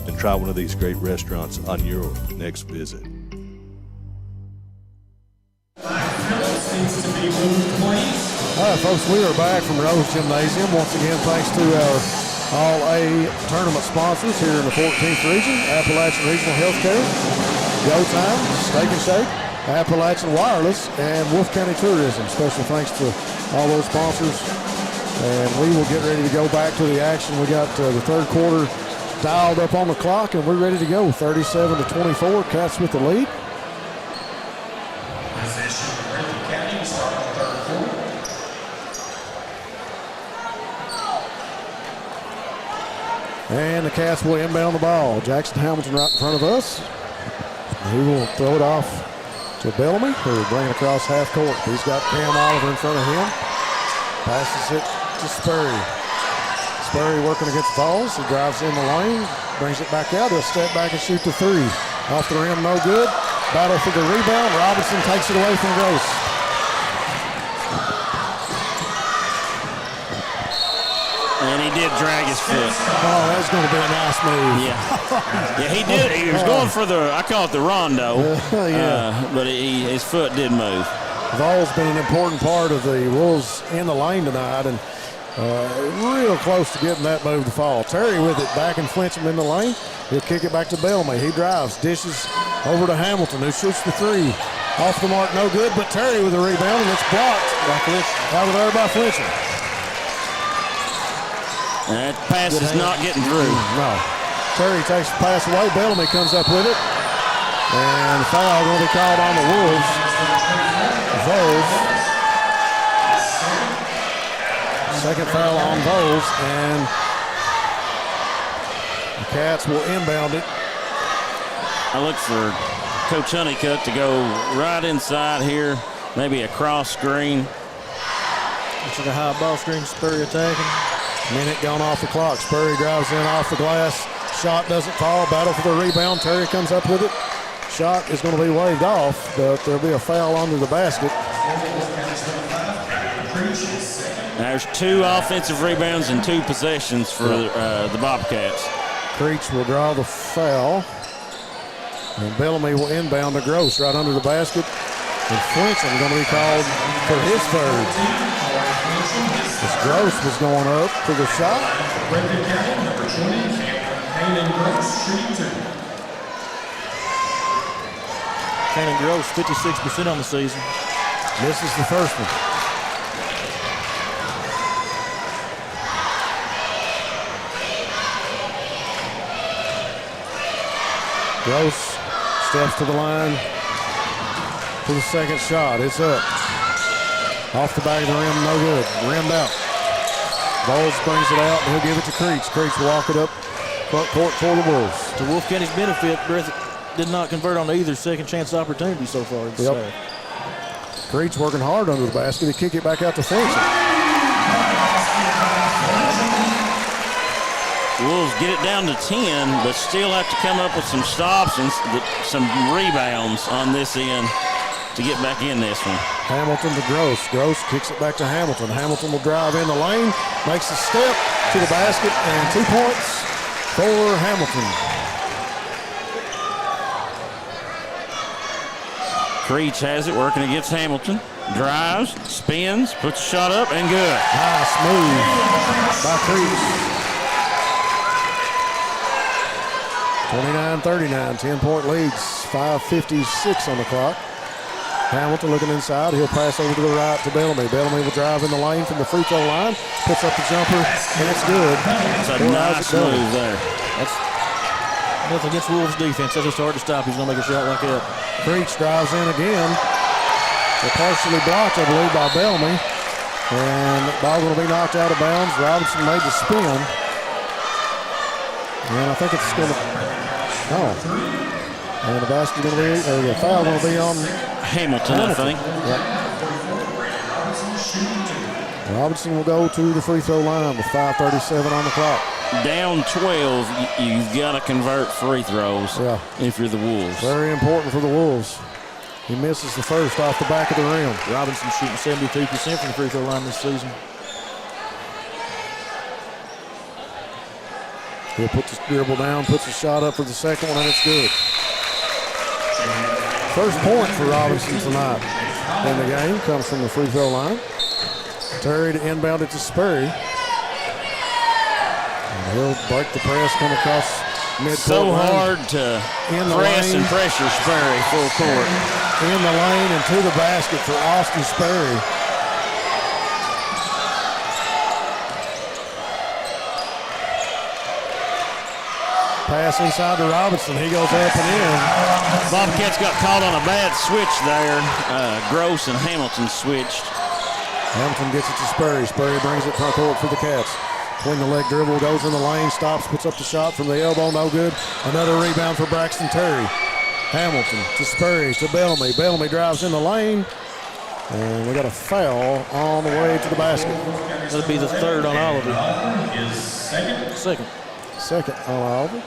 and try one of these great restaurants on your next visit. All right, folks, we are back from Rose Gymnasium. Once again, thanks to our All-A tournament sponsors here in the 14th region, Appalachian Regional Healthcare, Go Time, Steak and Shake, Appalachian Wireless, and Wolfe County Tourism. Special thanks to all those sponsors. And we will get ready to go back to the action. We got the third quarter dialed up on the clock, and we're ready to go. 37-24, Cats with the lead. And the Cats will inbound the ball. Jackson Hamilton right in front of us. He will throw it off to Bellamy, who will bring it across half court. He's got Cam Oliver in front of him. Passes it to Sperry. Sperry working against Vols. He drives in the lane, brings it back out. He'll step back and shoot the three. Off the rim, no good. Battle for the rebound. Robinson takes it away from Gross. And he did drag his foot. Oh, that's going to be a nice move. Yeah, he did. He was going for the, I call it the rondo. But his foot did move. Vols been an important part of the Wolves in the lane tonight, and real close to getting that move to fall. Terry with it, back and Flincham in the lane. He'll kick it back to Bellamy. He drives, dishes over to Hamilton, who shoots the three. Off the mark, no good, but Terry with a rebound, and it's blocked by Flincham. Out of there by Flincham. That pass is not getting through. No. Terry takes the pass away. Bellamy comes up with it. And foul going to be called on the Wolves. Vols. Second foul on Vols. And the Cats will inbound it. I look for Coach Honeycutt to go right inside here. Maybe a cross screen. Looks like a high ball screen, Spurry attacking. Minute gone off the clock. Spurry drives in off the glass. Shot doesn't fall. Battle for the rebound. Terry comes up with it. Shot is going to be waved off, but there'll be a foul under the basket. There's 2 offensive rebounds and 2 possessions for the Bobcats. Creech will draw the foul. And Bellamy will inbound to Gross right under the basket. And Flincham going to be called for his third. As Gross was going up for the shot. Breathitt County, number 20, Kanan Gross, shooting 2. Kanan Gross, 56% on the season. This is the first one. Gross steps to the line for the second shot. It's up. Off the back of the rim, no good. Rimmed out. Bowles brings it out, and he'll give it to Creech. Creech will walk it up front court for the Wolves. To Wolfe County's benefit, Breathitt did not convert on either second chance opportunity so far. Yep. Creech working hard under the basket. He kick it back out to Fenton. Wolves get it down to 10, but still have to come up with some stops and some rebounds on this end to get back in this one. Hamilton to Gross. Gross kicks it back to Hamilton. Hamilton will drive in the lane, makes a step to the basket, and 2 points for Hamilton. Creech has it, working against Hamilton. Drives, spins, puts a shot up, and good. Nice move by Creech. 29-39, 10-point leads, 5:56 on the clock. Hamilton looking inside. He'll pass over to the right to Bellamy. Bellamy will drive in the lane from the free throw line, puts up the jumper, and it's good. It's a nice move there. That's nothing against Wolves' defense. That's just hard to stop. He's going to make a shot like that. Creech drives in again. They're partially blocked, I believe, by Bellamy. And the ball going to be knocked out of bounds. Robinson made the spin. And I think it's going to, and the basket going to be, or the foul going to be on Hamilton, I think. Yep. Robinson will go to the free throw line with 5:37 on the clock. Down 12, you've got to convert free throws if you're the Wolves. Very important for the Wolves. He misses the first off the back of the rim. Robinson shooting 72% from the free throw line this season. He'll put the dribble down, puts the shot up for the second one, and it's good. First point for Robinson tonight in the game comes from the free throw line. Terry to inbound it to Sperry. And he'll break the press, come across mid-court. So hard to press and pressure Sperry full court. In the lane and to the basket for Austin Sperry. Pass inside to Robinson. He goes up and in. Bobcats got caught on a bad switch there. Gross and Hamilton switched. Hamilton gets it to Sperry. Sperry brings it front court for the Cats. Between the leg dribble, goes in the lane, stops, puts up the shot from the elbow, no good. Another rebound for Braxton Terry. Hamilton to Sperry to Bellamy. Bellamy drives in the lane. And we got a foul on the way to the basket. That'll be the third on Oliver. Second. Second on Oliver.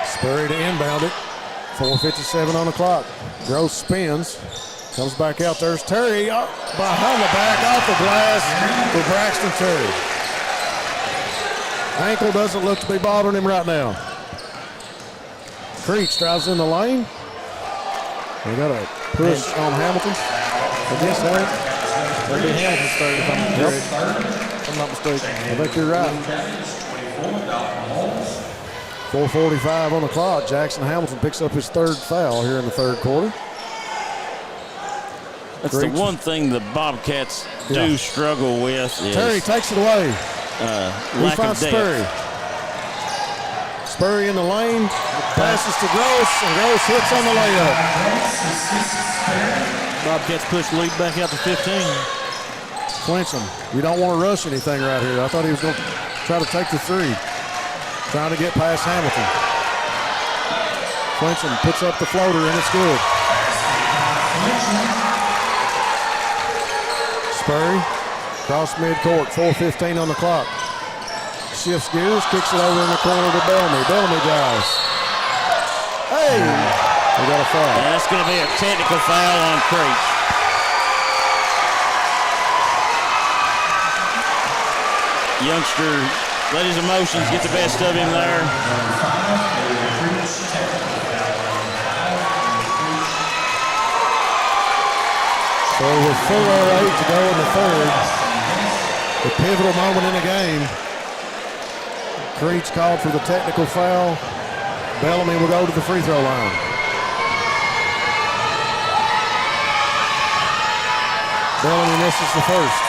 Sperry to inbound it. 4:57 on the clock. Gross spins. Comes back out. There's Terry behind the back off the glass for Braxton Terry. Ankle doesn't look to be bothering him right now. Creech drives in the lane. We got a push on Hamilton. Against Hamilton. That'll be Hamilton's third if I'm not mistaken. I think you're right. 4:45 on the clock. Jackson Hamilton picks up his third foul here in the third quarter. That's the one thing the Bobcats do struggle with. Is Terry takes it away. Lack of depth. Sperry. Sperry in the lane. Passes to Gross, and Gross hits on the layup. Bobcats push the lead back out to 15. Clinch him. You don't want to rush anything right here. I thought he was going to try to take the three. Trying to get past Hamilton. Clinch him, puts up the floater, and it's good. Sperry, cross midcourt, 4:15 on the clock. Shifts gears, kicks it over in the corner to Bellamy. Bellamy drives. Hey! We got a foul. And that's going to be a technical foul on Creech. Youngster let his emotions get the best of him there. So with 4:08 to go in the third, the pivotal moment in the game, Creech called for the technical foul. Bellamy will go to the free throw line. Bellamy misses the first.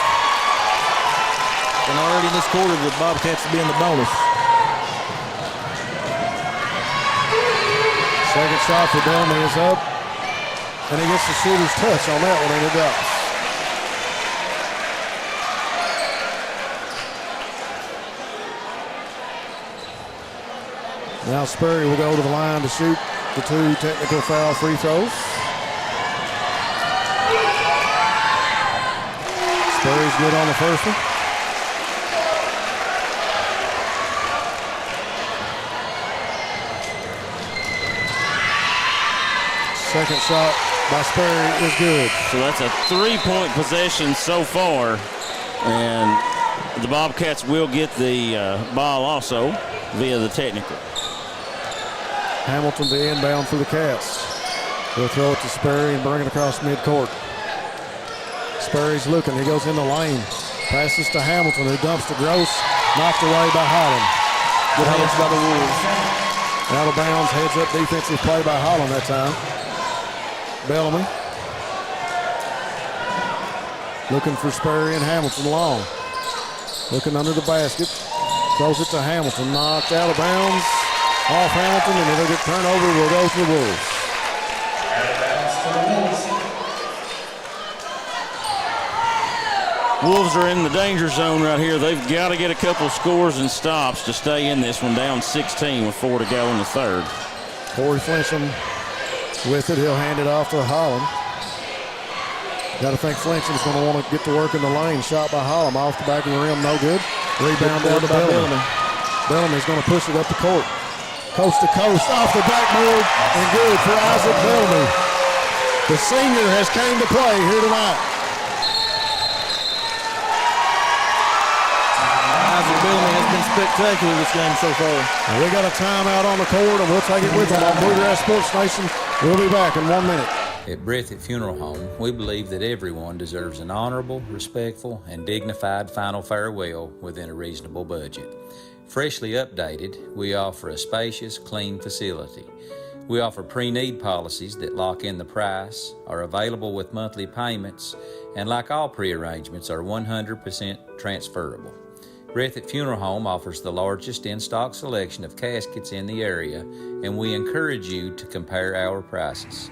And already in this quarter, the Bobcats will be in the bonus. Second shot for Bellamy is up. And he gets the shooter's touch on that one, and it does. Now Sperry will go to the line to shoot the 2 technical foul free throws. Sperry's good on the first one. Second shot by Sperry is good. So that's a 3-point possession so far. And the Bobcats will get the ball also via the technical. Hamilton the inbound for the Cats. They'll throw it to Sperry and bring it across midcourt. Sperry's looking. He goes in the lane. Passes to Hamilton, who dumps to Gross. Knocked away by Holland. Good hands by the Wolves. Out of bounds, heads up defensive play by Holland that time. Bellamy. Looking for Sperry and Hamilton long. Looking under the basket. Throws it to Hamilton. Knocked out of bounds. Off Hamilton, and it'll get turned over. Will go to the Wolves. Out of bounds for the Wolves. Wolves are in the danger zone right here. They've got to get a couple scores and stops to stay in this one, down 16 with 4 to go in the third. Corey Flincham with it. He'll hand it off to Holland. Got to think Flincham's going to want to get to work in the lane. Shot by Holland off the back of the rim, no good. Rebound down to Bellamy. Bellamy's going to push it up the court. Coast to coast, off the backboard, and good for Isaac Bellamy. The senior has came to play here tonight. Isaac Bellamy has been spectacular this game so far. And we got a timeout on the court, and we'll take it with them on Bluegrass Sports Nation. We'll be back in 1 minute. At Breathitt Funeral Home, we believe that everyone deserves an honorable, respectful, and dignified final farewell within a reasonable budget. Freshly updated, we offer a spacious, clean facility. We offer pre-need policies that lock in the price, are available with monthly payments, and like all pre-arrangements, are 100% transferable. Breathitt Funeral Home offers the largest in-stock selection of caskets in the area, and we encourage you to compare our prices.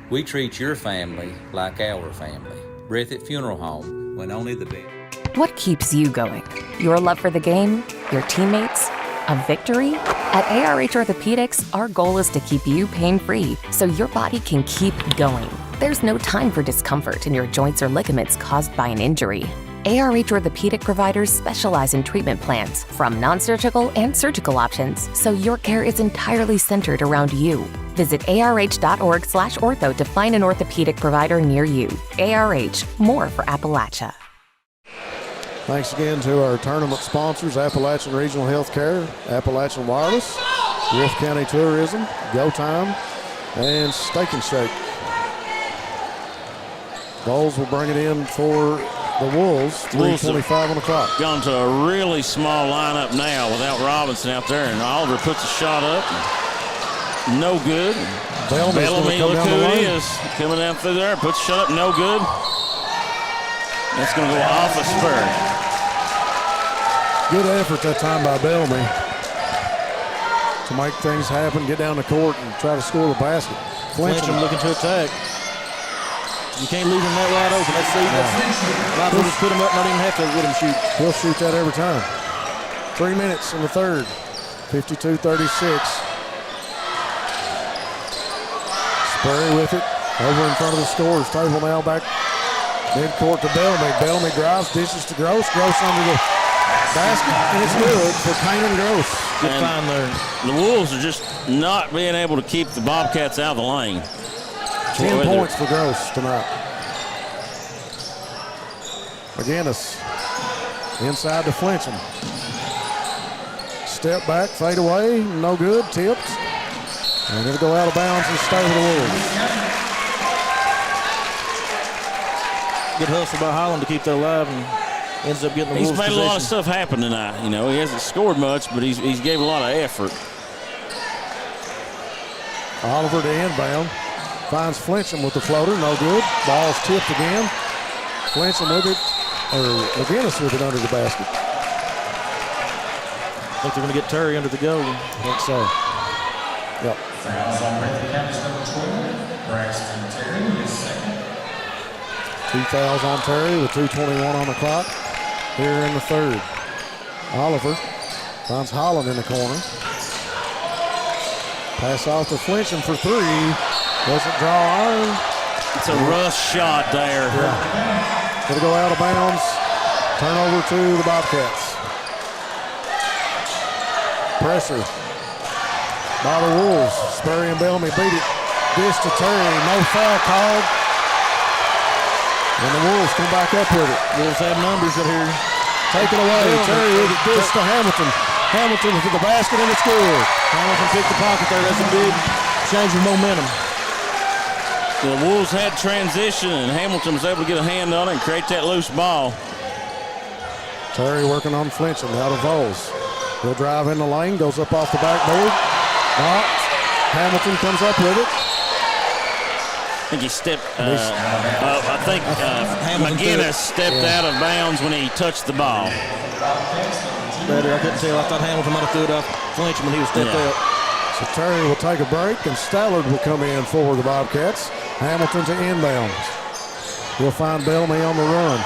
We treat your family like our family. Breathitt Funeral Home, when only the best. What keeps you going? Your love for the game? Your teammates? A victory? At ARH Orthopedics, our goal is to keep you pain-free so your body can keep going. There's no time for discomfort in your joints or ligaments caused by an injury. ARH Orthopedic providers specialize in treatment plans, from non-surgical and surgical options, so your care is entirely centered around you. Visit arh.org/ortho to find an orthopedic provider near you. ARH, more for Appalachia. Thanks again to our tournament sponsors, Appalachian Regional Healthcare, Appalachian Wireless, Wolfe County Tourism, Go Time, and Steak and Shake. Bowles will bring it in for the Wolves, 3:25 on the clock. Gone to a really small lineup now without Robinson out there, and Oliver puts a shot up. No good. Bellamy, look who it is, coming down through there, puts a shot up, no good. That's going to go off a Spur. Good effort that time by Bellamy to make things happen, get down the court, and try to score the basket. Flincham looking to attack. You can't leave him that wide open. Let's see. Might as well just put him up, not even have to let him shoot. He'll shoot that every time. 3 minutes in the third. 52-36. Sperry with it. Over in front of the scorer's table now, back midcourt to Bellamy. Bellamy drives, dishes to Gross. Gross under the basket, and it's good for Kanan Gross. Good find there. The Wolves are just not being able to keep the Bobcats out of the lane. 10 points for Gross tonight. McGinnis inside to Flincham. Step back, fade away, no good, tipped. And it'll go out of bounds and stay with the Wolves. Good hustle by Holland to keep that alive and ends up getting the Wolves He's made possession. a lot of stuff happen tonight. You know, he hasn't scored much, but he's gave a lot of effort. Oliver to inbound. Finds Flincham with the floater, no good. Ball's tipped again. Flincham with it, or McGinnis with it under the basket. I think they're going to get Terry under the goal. I think so. Yep. Fouls on Breathitt County's number 12. Braxton Terry is second. 2 fouls on Terry with 2:21 on the clock here in the third. Oliver finds Holland in the corner. Pass off to Flincham for 3. Doesn't draw iron. It's a rush shot there. Yeah. Gonna go out of bounds. Turnover to the Bobcats. Pressure by the Wolves. Sperry and Bellamy beat it. Dish to Terry. No foul called. And the Wolves come back up with it. Wolves have numbers up here. Take it away. Terry with it. Dish to Hamilton. Hamilton to the basket, and it's good. Hamilton picked the pocket there. That's a big change of momentum. The Wolves had transition, and Hamilton was able to get a hand on it and create that loose ball. Terry working on Flincham out of Vols. He'll drive in the lane, goes up off the backboard. Hamilton comes up with it. I think he stepped. McGinnis stepped out of bounds when he touched the ball. Better, I couldn't tell. I thought Hamilton might have threw it off Flincham when he was stepped out. So Terry will take a break, and Stallard will come in for the Bobcats. Hamilton to inbounds. He'll find Bellamy on the run.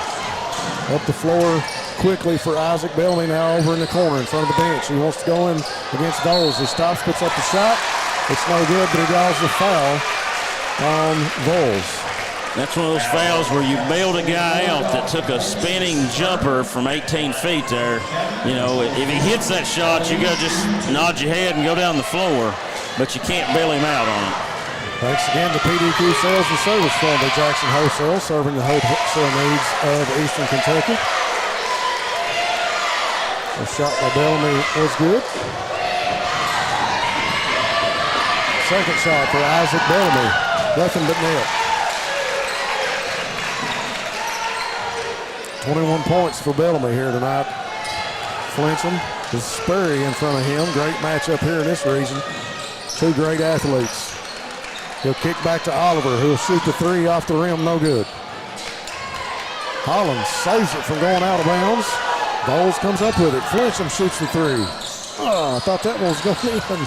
Up the floor quickly for Isaac Bellamy now over in the corner in front of the bench. He wants to go in against Vols. He stops, puts up the shot. It's no good, but he draws the foul on Vols. That's one of those fouls where you bailed a guy out that took a spinning jumper from 18 feet there. You know, if he hits that shot, you gotta just nod your head and go down the floor, but you can't bail him out on it. Thanks again to PDQ Sales and Service from the Jackson Wholesale, serving the wholesale needs of Eastern Kentucky. The shot by Bellamy was good. Second shot for Isaac Bellamy. Nothing but net. 21 points for Bellamy here tonight. Flincham is Sperry in front of him. Great matchup here in this region. Two great athletes. He'll kick back to Oliver, who'll shoot the 3 off the rim, no good. Holland saves it from going out of bounds. Vols comes up with it. Flincham shoots the 3. Oh, I thought that one was going in.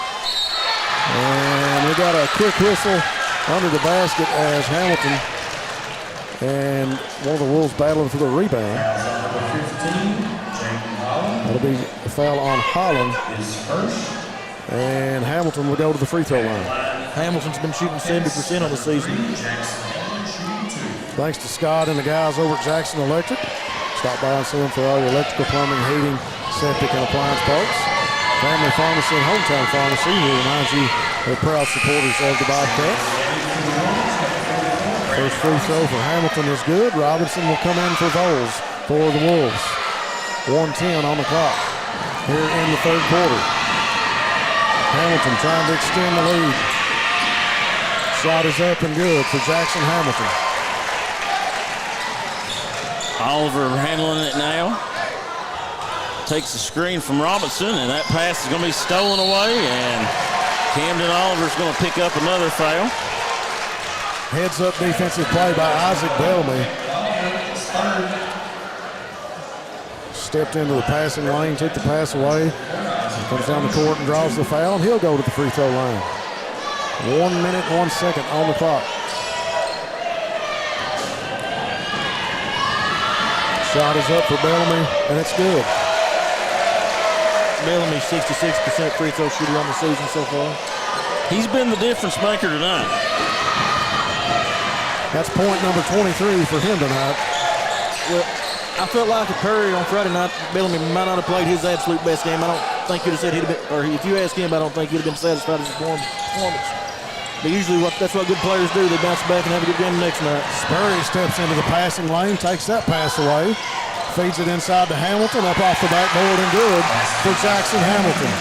And we got a quick whistle under the basket as Hamilton and one of the Wolves battling for the rebound. That'll be a foul on Holland. And Hamilton will go to the free throw line. Hamilton's been shooting 70% on the season. Thanks to Scott and the guys over at Jackson Electric. Stop by and see them for all your electrical, plumbing, heating, septic, and appliance parts. Family Pharmacy and Hometown Pharmacy will remind you they're proud supporters of the Bobcats. First free throw for Hamilton is good. Robinson will come in for Vols for the Wolves. 1:10 on the clock here in the third quarter. Hamilton trying to extend the lead. Shot is up and good for Jackson Hamilton. Oliver handling it now. Takes the screen from Robinson, and that pass is going to be stolen away, and Camden Oliver's going to pick up another foul. Heads up defensive play by Isaac Bellamy. Stepped into the passing lane, took the pass away. Comes down the court and draws the foul, and he'll go to the free throw line. 1 minute, 1 second on the clock. Shot is up for Bellamy, and it's good. Bellamy's 66% free throw shooter on the season so far. He's been the difference maker tonight. That's point number 23 for him tonight. Well, I felt like at Perry on Friday night, Bellamy might not have played his absolute best game. I don't think you'd have said he'd have been, or if you ask him, I don't think he'd have been satisfied with his performance. But usually that's what good players do. They bounce back and have a good game the next night. Sperry steps into the passing lane, takes that pass away. Feeds it inside to Hamilton, up off the backboard and good for Jackson Hamilton.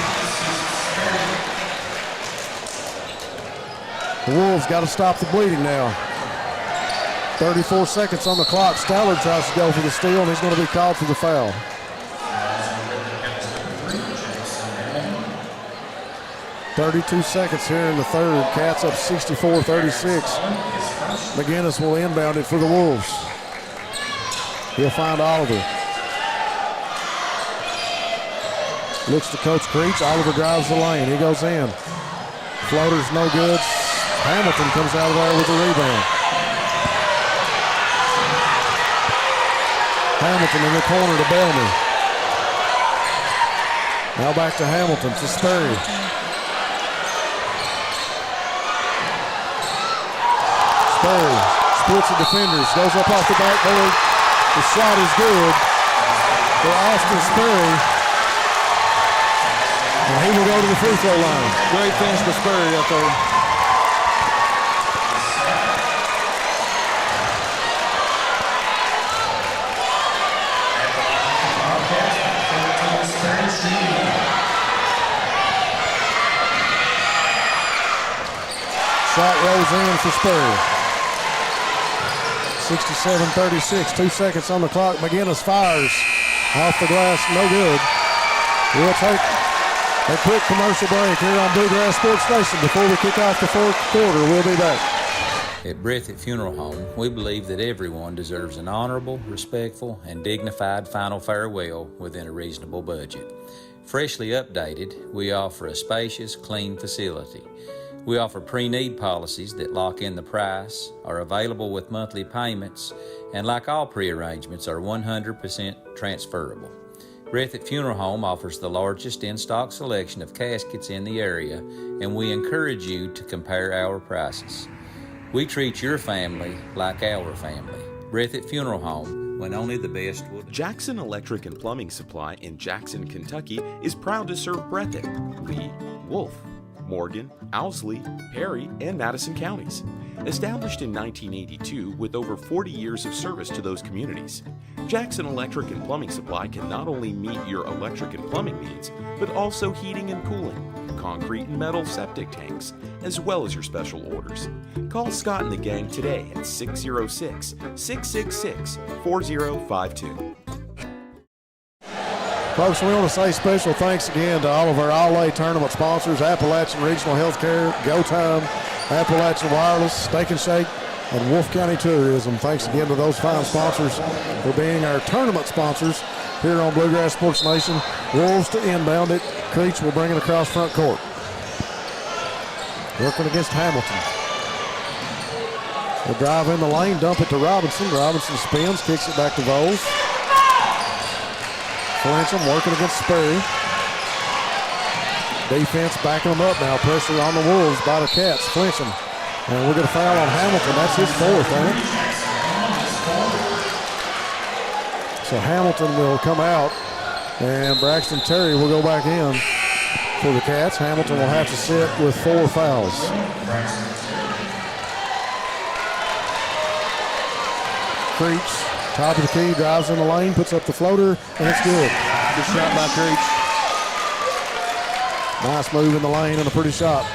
The Wolves got to stop the bleeding now. 34 seconds on the clock. Stallard tries to go for the steal, and he's going to be called for the foul. .32 seconds here in the third. Cats up 64-36. McGinnis will inbound it for the Wolves. He'll find Oliver. Looks to Coach Creech. Oliver drives the lane. He goes in. Floater's no good. Hamilton comes out of there with the rebound. Hamilton in the corner to Bellamy. Now back to Hamilton to Sperry. Sperry splits the defenders, goes up off the backboard. The shot is good for Austin Sperry. And he will go to the free throw line. Great finish for Sperry out there. Shot rolls in for Sperry. 67-36, 2 seconds on the clock. McGinnis fires off the glass, no good. We'll take a quick commercial break here on Bluegrass Sports Station. Before we kick off the fourth quarter, we'll be back. At Breathitt Funeral Home, we believe that everyone deserves an honorable, respectful, and dignified final farewell within a reasonable budget. Freshly updated, we offer a spacious, clean facility. We offer pre-need policies that lock in the price, are available with monthly payments, and like all pre-arrangements, are 100% transferable. Breathitt Funeral Home offers the largest in-stock selection of caskets in the area, and we encourage you to compare our prices. We treat your family like our family. Breathitt Funeral Home, when only the best will do. Jackson Electric and Plumbing Supply in Jackson, Kentucky is proud to serve Breathitt, Lee, Wolfe, Morgan, Owsley, Perry, and Madison counties. Established in 1982 with over 40 years of service to those communities, Jackson Electric and Plumbing Supply can not only meet your electric and plumbing needs, but also heating and cooling, concrete and metal septic tanks, as well as your special orders. Call Scott and the gang today at 606-666-4052. Folks, we want to say special thanks again to all of our All-A tournament sponsors, Appalachian Regional Healthcare, Go Time, Appalachian Wireless, Steak and Shake, and Wolfe County Tourism. Thanks again to those fine sponsors for being our tournament sponsors here on Bluegrass Sports Nation. Wolves to inbound it. Creech will bring it across front court. Working against Hamilton. They'll drive in the lane, dump it to Robinson. Robinson spins, kicks it back to Voles. Flincham working against Sperry. Defense backing them up now. Pressure on the Wolves by the Cats. Flincham. And we'll get a foul on Hamilton. That's his fourth, ain't it? So Hamilton will come out, and Braxton Terry will go back in for the Cats. Hamilton will have to sit with 4 fouls. Creech, top of the key, drives in the lane, puts up the floater, and it's good. Good shot by Creech. Nice move in the lane and a pretty shot.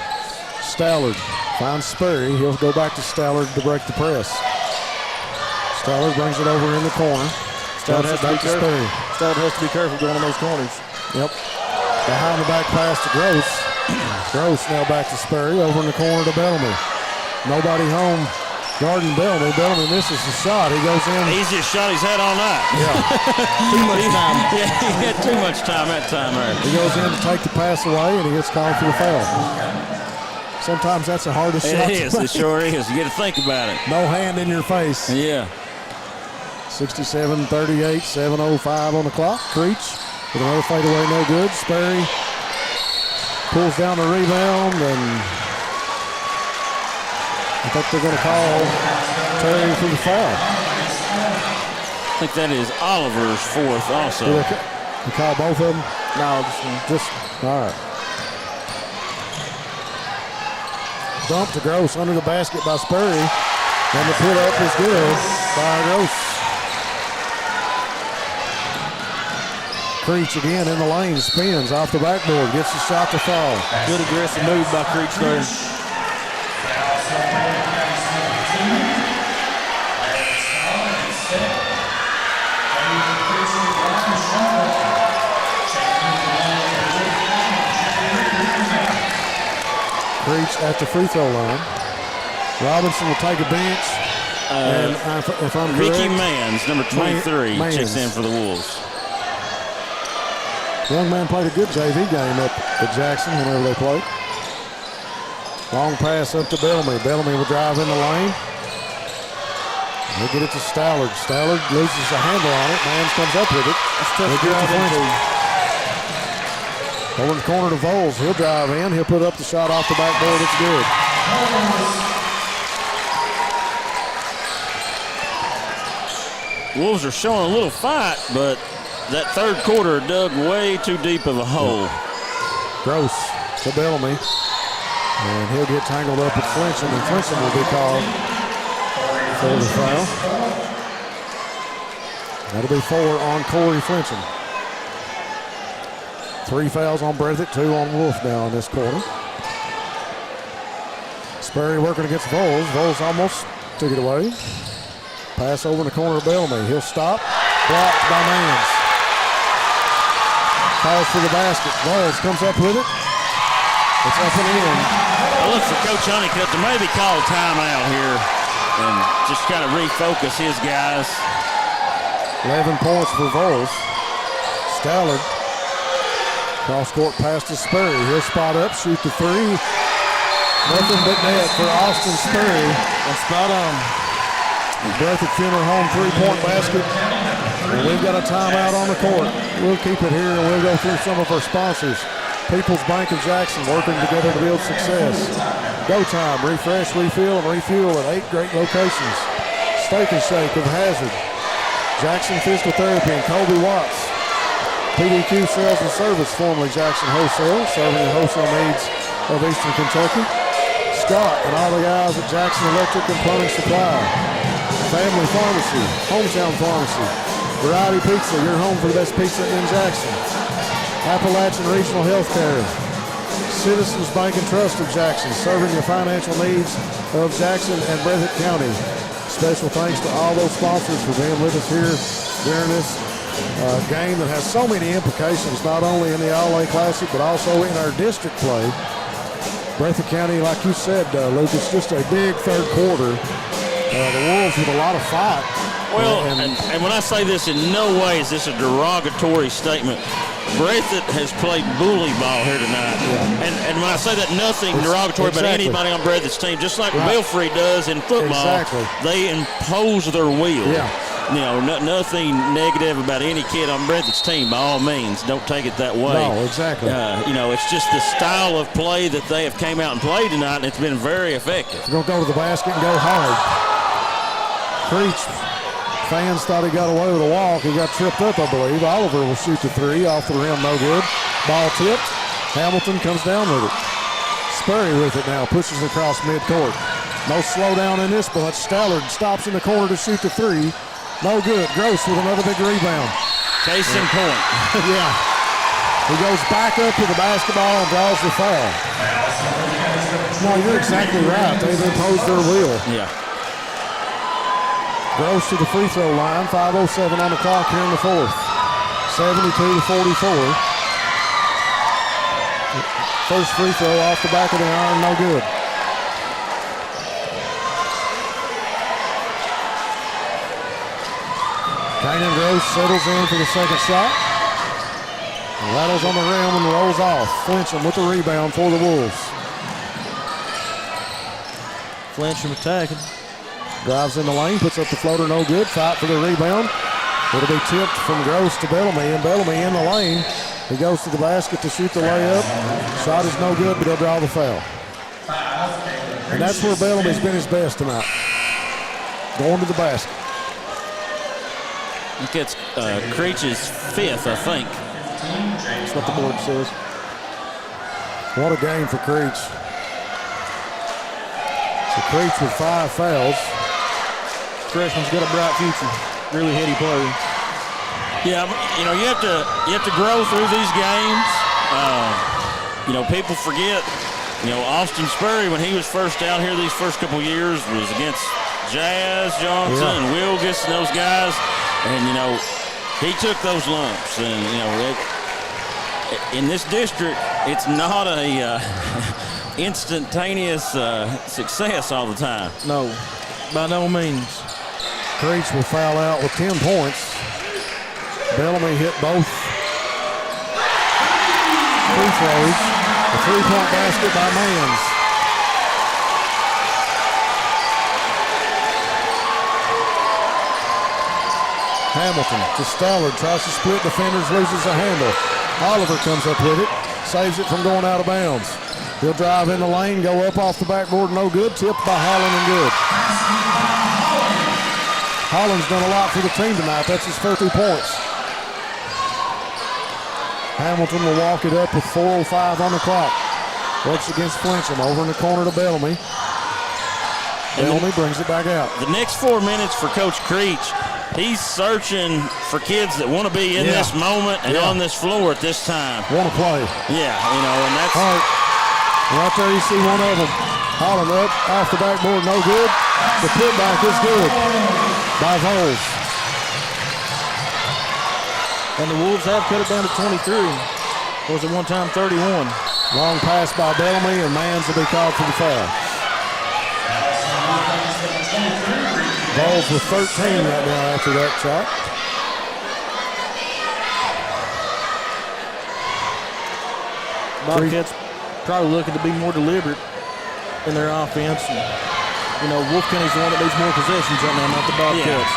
Stallard finds Sperry. He'll go back to Stallard to break the press. Stallard brings it over in the corner. Stallard has to be careful. Sperry. Stallard has to be careful going on those corners. Yep. Behind the back pass to Gross. Gross now back to Sperry. Over in the corner to Bellamy. Nobody home. Guarding Bellamy. Bellamy misses the shot. He goes in. Easiest shot he's had all night. Yeah. Too much time. Yeah, he had too much time that time there. He goes in to take the pass away, and he gets called for the foul. Sometimes that's the hardest shot. It is. It sure is. You got to think about it. No hand in your face. Yeah. 67-38, 7:05 on the clock. Creech with another fadeaway, no good. Sperry pulls down the rebound, and I think they're going to call Terry for the foul. I think that is Oliver's fourth also. They call both of them? No, just all right. Dump to Gross under the basket by Sperry, and the put up is good by Gross. Creech again in the lane, spins off the backboard, gets the shot to fall. Good aggressive move by Creech there. Creech at the free throw line. Robinson will take a bench. And if I'm correct, Ricky Manns, number 23, Manns checks in for the Wolves. The young man played a good JV game up at Jackson whenever they played. Long pass up to Bellamy. Bellamy will drive in the lane. He'll get it to Stallard. Stallard loses the handle on it. Mans comes up with it. He'll get it to Flinch. Over in the corner to Voles. He'll drive in. He'll put up the shot off the backboard. It's good. Wolves are showing a little fight, but that third quarter dug way too deep of a hole. Gross to Bellamy. And he'll get tangled up with Flincham, and Flincham will be called for the foul. That'll be 4 on Corey Flincham. 3 fouls on Breathitt, 2 on Wolfe now in this quarter. Sperry working against Voles. Voles almost took it away. Pass over in the corner of Bellamy. He'll stop. Blocked by Mans. Calls for the basket. Voles comes up with it. It's up and in. I look for Coach Honeycutt to maybe call a timeout here and just kind of refocus his guys. 11 points for Voles. Stallard. Cross court pass to Sperry. He'll spot up, shoot the 3. Nothing but net for Austin Sperry. That's spot on. Breathitt Funeral Home 3-point basket. And we've got a timeout on the court. We'll keep it here and we'll go through some of our sponsors. People's Bank of Jackson, working together to build success. Go Time, refresh, refill, and refuel at 8 great locations. Steak and Shake of Hazard. Jackson Physical Therapy and Colby Watts. PDQ Sales and Service, formerly Jackson Wholesale, serving the wholesale needs of Eastern Kentucky. Scott and all the guys at Jackson Electric and Plumbing Supply. Family Pharmacy, Hometown Pharmacy. Variety Pizza, your home for the best pizza in Jackson. Appalachian Regional Healthcare. Citizens Bank and Trust of Jackson, serving the financial needs of Jackson and Breathitt County. Special thanks to all those sponsors for being with us here during this game that has so many implications, not only in the All-A Classic, but also in our district play. Breathitt County, like you said, Luke, it's just a big third quarter. The Wolves with a lot of fight. Well, and when I say this, in no way is this a derogatory statement. Breathitt has played bully ball here tonight. Yeah. And when I say that, nothing derogatory about anybody on Breathitt's team. Just like Belfry does in football, they impose their will. Yeah. You know, nothing negative about any kid on Breathitt's team, by all means. Don't take it that way. No, exactly. You know, it's just the style of play that they have came out and played tonight, and it's been very effective. We're going to go to the basket and go hard. Creech. Fans thought he got away with a walk. He got tripped up, I believe. Oliver will shoot the 3 off the rim, no good. Ball tipped. Hamilton comes down with it. Sperry with it now, pushes across midcourt. No slowdown in this bunch. Stallard stops in the corner to shoot the 3. No good. Gross with another big rebound. Case in point. Yeah. He goes back up to the basketball and draws the foul. No, you're exactly right. They've imposed their will. Yeah. Gross to the free throw line. 5:07 on the clock here in the fourth. 72-44. First free throw off the back of the iron, no good. Kanan Gross settles in for the second shot. Rattles on the rim and rolls off. Flincham with the rebound for the Wolves. Flincham attacking. Drives in the lane, puts up the floater, no good. Fight for the rebound. It'll be tipped from Gross to Bellamy, and Bellamy in the lane. He goes to the basket to shoot the layup. Shot is no good, but he'll draw the foul. And that's where Bellamy's been his best tonight. Going to the basket. I think it's Creech's 5th, I think. That's what the board says. What a game for Creech. So Creech with 5 fouls. Freshman's got a bright future. Really heady player. Yeah, you know, you have to grow through these games. You know, people forget. You know, Austin Sperry, when he was first out here these first couple years, was against Jazz Johnson and Wilgus and those guys, and you know, he took those lumps. And you know, in this district, it's not a instantaneous success all the time. No, by no means. Creech will foul out with 10 points. Bellamy hit both free throws. A 3-point basket by Mans. Hamilton to Stallard, tries to split defenders, loses a handle. Oliver comes up with it, saves it from going out of bounds. He'll drive in the lane, go up off the backboard, no good. Tipped by Holland and good. Holland's done a lot for the team tonight. That's his 50 points. Hamilton will walk it up with 4:05 on the clock. Works against Flincham, over in the corner to Bellamy. Bellamy brings it back out. The next 4 minutes for Coach Creech, he's searching for kids that want to be in this moment and on this floor at this time. Want to play. Yeah, you know, and that's... Right there you see one of them. Holland up off the backboard, no good. The putback is good by Voles. And the Wolves have cut it down to 23. Was at one time 31. Long pass by Bellamy, and Mans will be called for the foul. Voles with 13 right now after that shot. Bobcats probably looking to be more deliberate in their offense. And, you know, Wolfe County's the one that needs more possessions right now, not the Bobcats.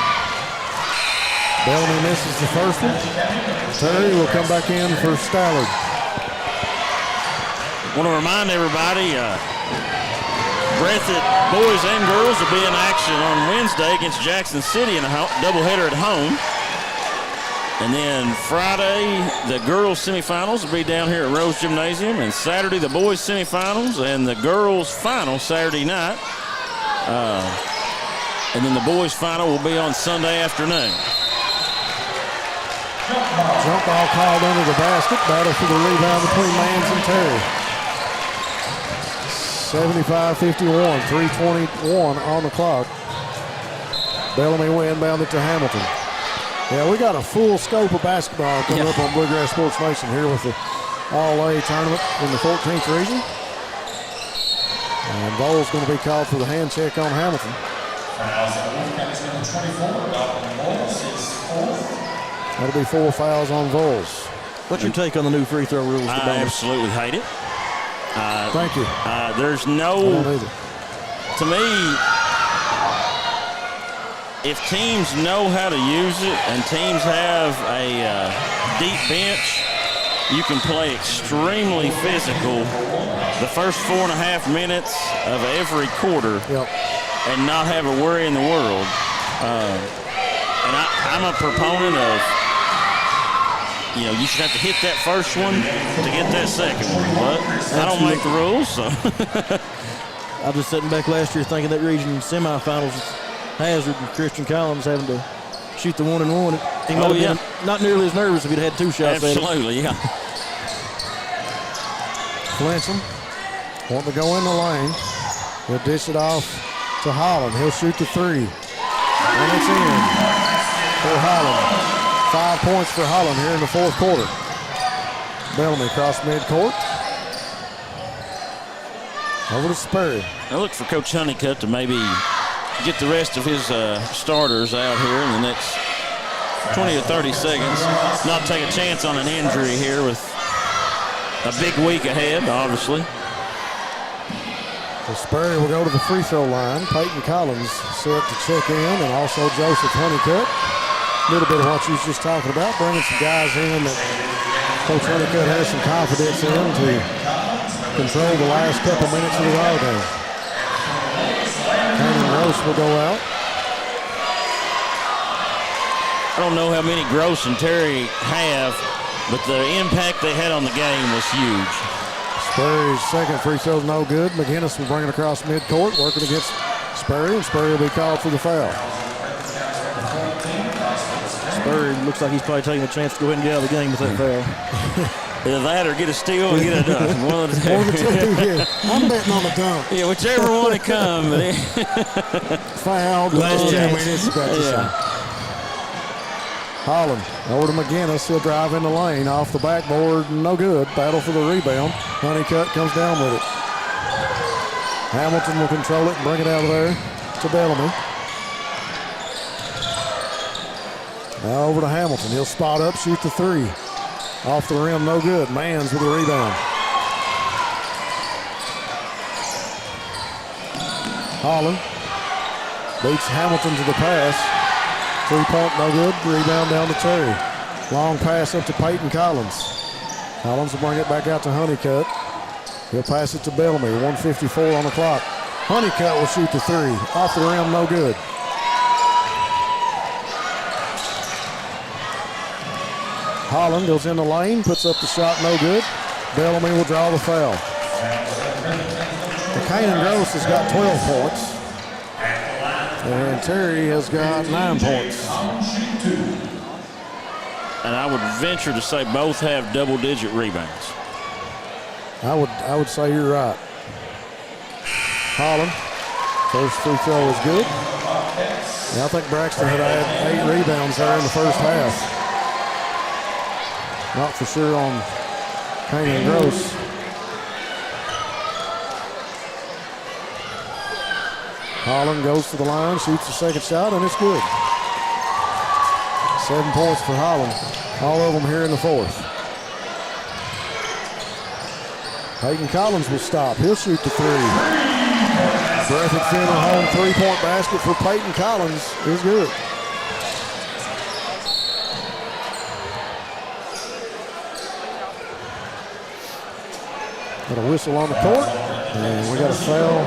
Bellamy misses the first one. Terry will come back in for Stallard. Want to remind everybody, Breathitt boys and girls will be in action on Wednesday against Jackson City in a doubleheader at home. And then Friday, the girls' semifinals will be down here at Rose Gymnasium. And Saturday, the boys' semifinals and the girls' final Saturday night. And then the boys' final will be on Sunday afternoon. Jump ball called under the basket. Battle for the rebound between Mans and Terry. 75-51, 3:21 on the clock. Bellamy will inbound it to Hamilton. Yeah, we got a full scope of basketball coming up on Bluegrass Sports Nation here with the All-A tournament in the 14th region. And Voles going to be called for the hand check on Hamilton. That'll be 4 fouls on Voles. What's your take on the new free throw rules? I absolutely hate it. Thank you. There's no, to me, if teams know how to use it and teams have a deep bench, you can play extremely physical the first 4.5 minutes of every quarter and not have a worry in the world. And I'm a proponent of, you know, you should have to hit that first one to get that second one. But I don't make the rules, so. I was just sitting back last year thinking that region semifinals hazard with Christian Collins having to shoot the 1-and-1. He might have been not nearly as nervous if he'd had 2 shots. Absolutely, yeah. Flincham want to go in the lane. He'll dish it off to Holland. He'll shoot the 3. And it's in for Holland. 5 points for Holland here in the 4th quarter. Bellamy across midcourt. Over to Sperry. I look for Coach Honeycutt to maybe get the rest of his starters out here in the next 20 or 30 seconds. Not take a chance on an injury here with a big week ahead, obviously. So Sperry will go to the free throw line. Peyton Collins set to check in, and also Joseph Honeycutt. A little bit of what you was just talking about, bringing some guys in that Coach Honeycutt has some confidence in to control the last couple minutes of the ball game. Cannon Gross will go out. I don't know how many Gross and Terry have, but the impact they had on the game was huge. Sperry's second free throw is no good. McGinnis will bring it across midcourt, working against Sperry, and Sperry will be called for the foul. Sperry looks like he's probably taking a chance to go ahead and get out of the game with that foul. Either that or get a steal or get a dunk. One of the two. I'm betting on the dunk. Yeah, whichever one it comes. Fouled. Last chance. Holland over to McGinnis. He'll drive in the lane off the backboard. No good. Battle for the rebound. Honeycutt comes down with it. Hamilton will control it and bring it out of there to Bellamy. Now over to Hamilton. He'll spot up, shoot the 3. Off the rim, no good. Mans with the rebound. Holland beats Hamilton to the pass. 3-point, no good. Rebound down to Terry. Long pass up to Peyton Collins. Collins will bring it back out to Honeycutt. He'll pass it to Bellamy. 1:54 on the clock. Honeycutt will shoot the three. Off the rim, no good. Holland goes in the lane, puts up the shot, no good. Bellamy will draw the foul. Kanan Gross has got 12 points. And Terry has got 9 points. And I would venture to say both have double-digit rebounds. I would say you're right. Holland, first free throw is good. And I think Braxton had 8 rebounds there in the first half. Not for sure on Kanan Gross. Holland goes to the line, shoots the second shot, and it's good. 7 points for Holland. All of them here in the fourth. Peyton Collins will stop. He'll shoot the three. Breathitt Funeral Home 3-point basket for Peyton Collins is good. Got a whistle on the court, and we got a foul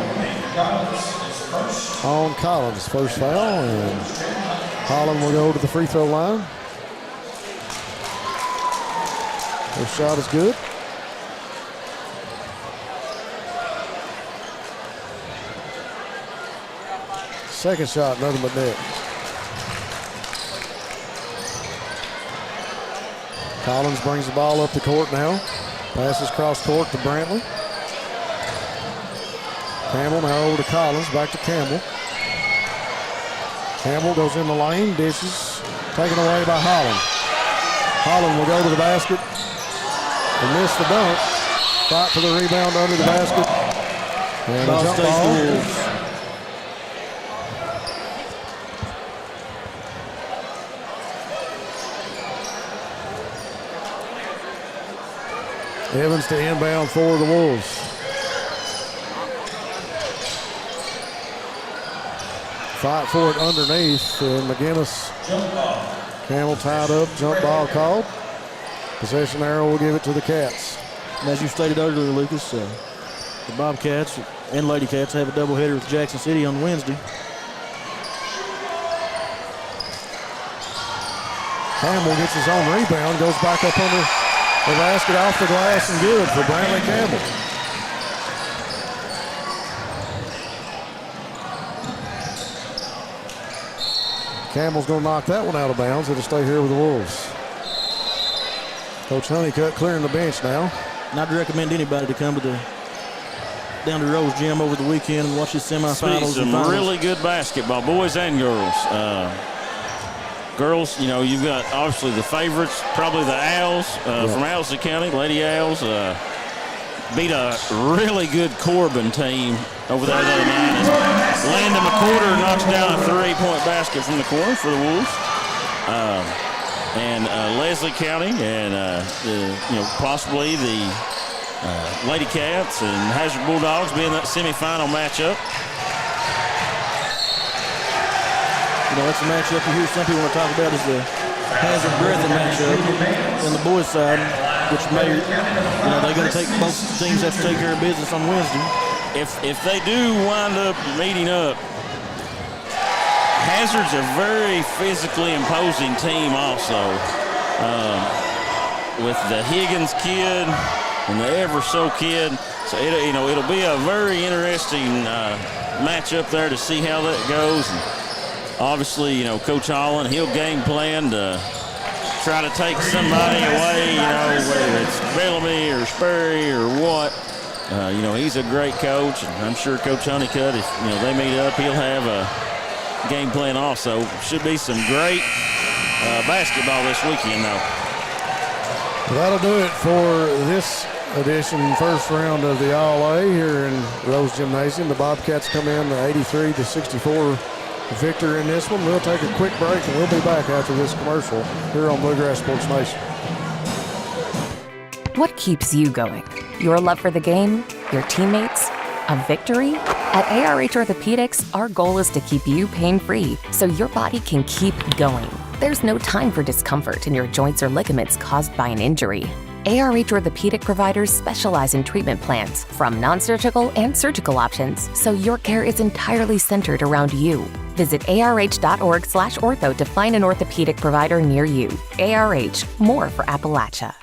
on Collins. First foul, and Holland will go to the free throw line. First shot is good. Second shot, nothing but net. Collins brings the ball up the court now. Passes cross court to Brantley. Campbell now over to Collins, back to Campbell. Campbell goes in the lane, dishes, taken away by Holland. Holland will go to the basket and miss the dunk. Fight for the rebound under the basket. And a jump ball. Evans to inbound for the Wolves. Fight for it underneath, and McGinnis. Campbell tied up, jump ball called. Possession arrow will give it to the Cats. And as you stated earlier, Lucas, the Bobcats and Lady Cats have a doubleheader with Jackson City on Wednesday. Campbell gets his own rebound, goes back up under the basket, off the glass, and good for Brantley Campbell. Campbell's going to knock that one out of bounds. It'll stay here with the Wolves. Coach Honeycutt clearing the bench now. And I'd recommend anybody to come to down to Rose Gym over the weekend and watch the semifinals. Some really good basketball, boys and girls. Girls, you know, you've got obviously the favorites, probably the Owls from Owlsley County, Lady Owls. Beat a really good Corbin team over there the other night. Landon McCorder knocks down a 3-point basket from the corner for the Wolves. And Leslie County and possibly the Lady Cats and Hazard Bulldogs being that semifinal matchup. You know, that's a matchup you hear some people want to talk about is the Hazard Breathitt matchup on the boys' side, which may, they're going to take, both teams have to take care of business on Wednesday. If they do wind up meeting up, Hazard's a very physically imposing team also. With the Higgins kid and the Everso kid. So, it'll be a very interesting matchup there to see how that goes. And obviously, Coach Holland, he'll game plan to try to take somebody away, whether it's Bellamy or Sperry or what. He's a great coach, and I'm sure Coach Honeycutt, if they meet up, he'll have a game plan also. Should be some great basketball this weekend, though. That'll do it for this edition, first round of the All-A here in Rose Gymnasium. The Bobcats come in 83-64 victor in this one. We'll take a quick break, and we'll be back after this commercial here on Bluegrass Sports Nation. What keeps you going? Your love for the game? Your teammates? A victory? At ARH Orthopedics, our goal is to keep you pain-free so your body can keep going. There's no time for discomfort in your joints or ligaments caused by an injury. ARH Orthopedic providers specialize in treatment plans, from non-surgical and surgical options, so your care is entirely centered around you. Visit arh.org/ortho to find an orthopedic provider near you. ARH, more for Appalachia.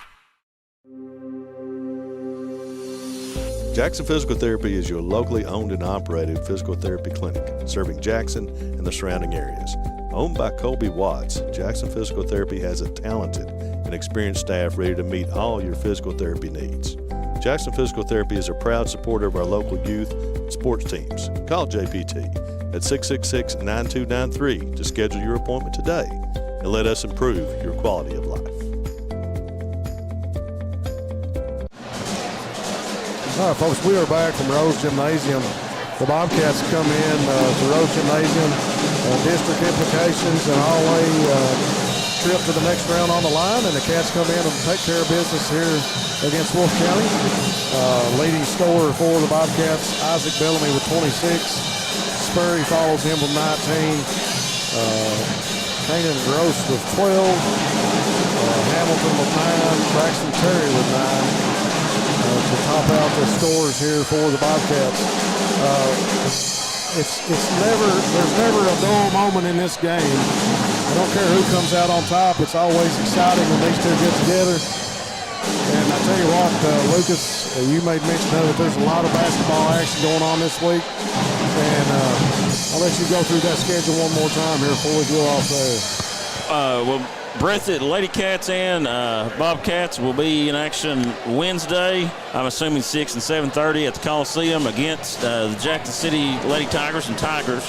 Jackson Physical Therapy is your locally owned and operated physical therapy clinic serving Jackson and the surrounding areas. Owned by Colby Watts, Jackson Physical Therapy has a talented and experienced staff ready to meet all your physical therapy needs. Jackson Physical Therapy is a proud supporter of our local youth and sports teams. Call JPT at 666-9293 to schedule your appointment today and let us improve your quality of life. All right, folks, we are back from Rose Gymnasium. The Bobcats come in to Rose Gymnasium, district implications, and all-way trip to the next round on the line, and the Cats come in and take care of business here against Wolfe County. Leading scorer for the Bobcats, Isaac Bellamy with 26. Spurry follows him with 19. Kanan Gross with 12. Hamilton with 9. Braxton Terry with 9. To top out the scores here for the Bobcats. There's never a dull moment in this game. I don't care who comes out on top. It's always exciting when these two get together. And I tell you what, Lucas, you made mention of it. There's a lot of basketball action going on this week. And I'll let you go through that schedule one more time here before we go off there. Well, Breathitt Lady Cats and Bobcats will be in action Wednesday. I'm assuming 6 and 7:30 at the Coliseum against the Jackson City Lady Tigers and Tigers.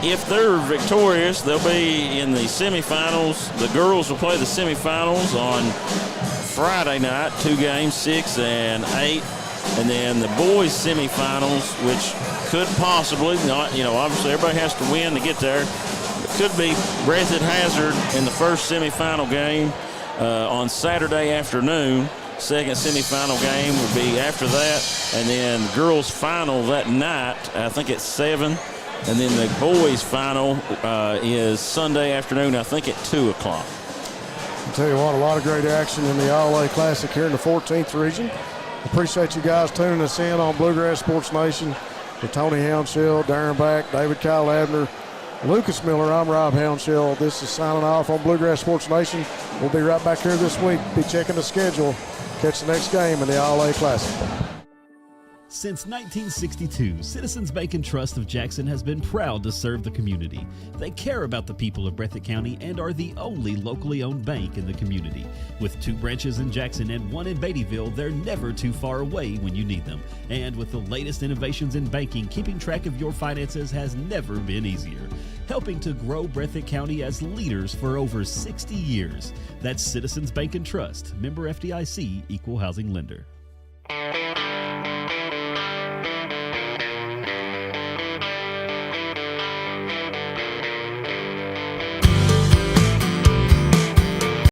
If they're victorious, they'll be in the semifinals. The girls will play the semifinals on Friday night, 2 games, 6 and 8. And then the boys semifinals, which could possibly, obviously everybody has to win to get there. Could be Breathitt Hazard in the first semifinal game on Saturday afternoon. Second semifinal game would be after that. And then girls final that night, I think at 7. And then the boys final is Sunday afternoon, I think at 2 o'clock. I'll tell you what, a lot of great action in the All-A Classic here in the 14th region. Appreciate you guys tuning us in on Bluegrass Sports Nation. With Tony Hounshill, Darren Back, David Kyle Abner, Lucas Miller, I'm Rob Hounshill. This is signing off on Bluegrass Sports Nation. We'll be right back here this week. Be checking the schedule. Catch the next game in the All-A Classic. Since 1962, Citizens Bank and Trust of Jackson has been proud to serve the community. They care about the people of Breathitt County and are the only locally owned bank in the community. With 2 branches in Jackson and 1 in Beattyville, they're never too far away when you need them. And with the latest innovations in banking, keeping track of your finances has never been easier. Helping to grow Breathitt County as leaders for over 60 years. That's Citizens Bank and Trust, member FDIC, equal housing lender.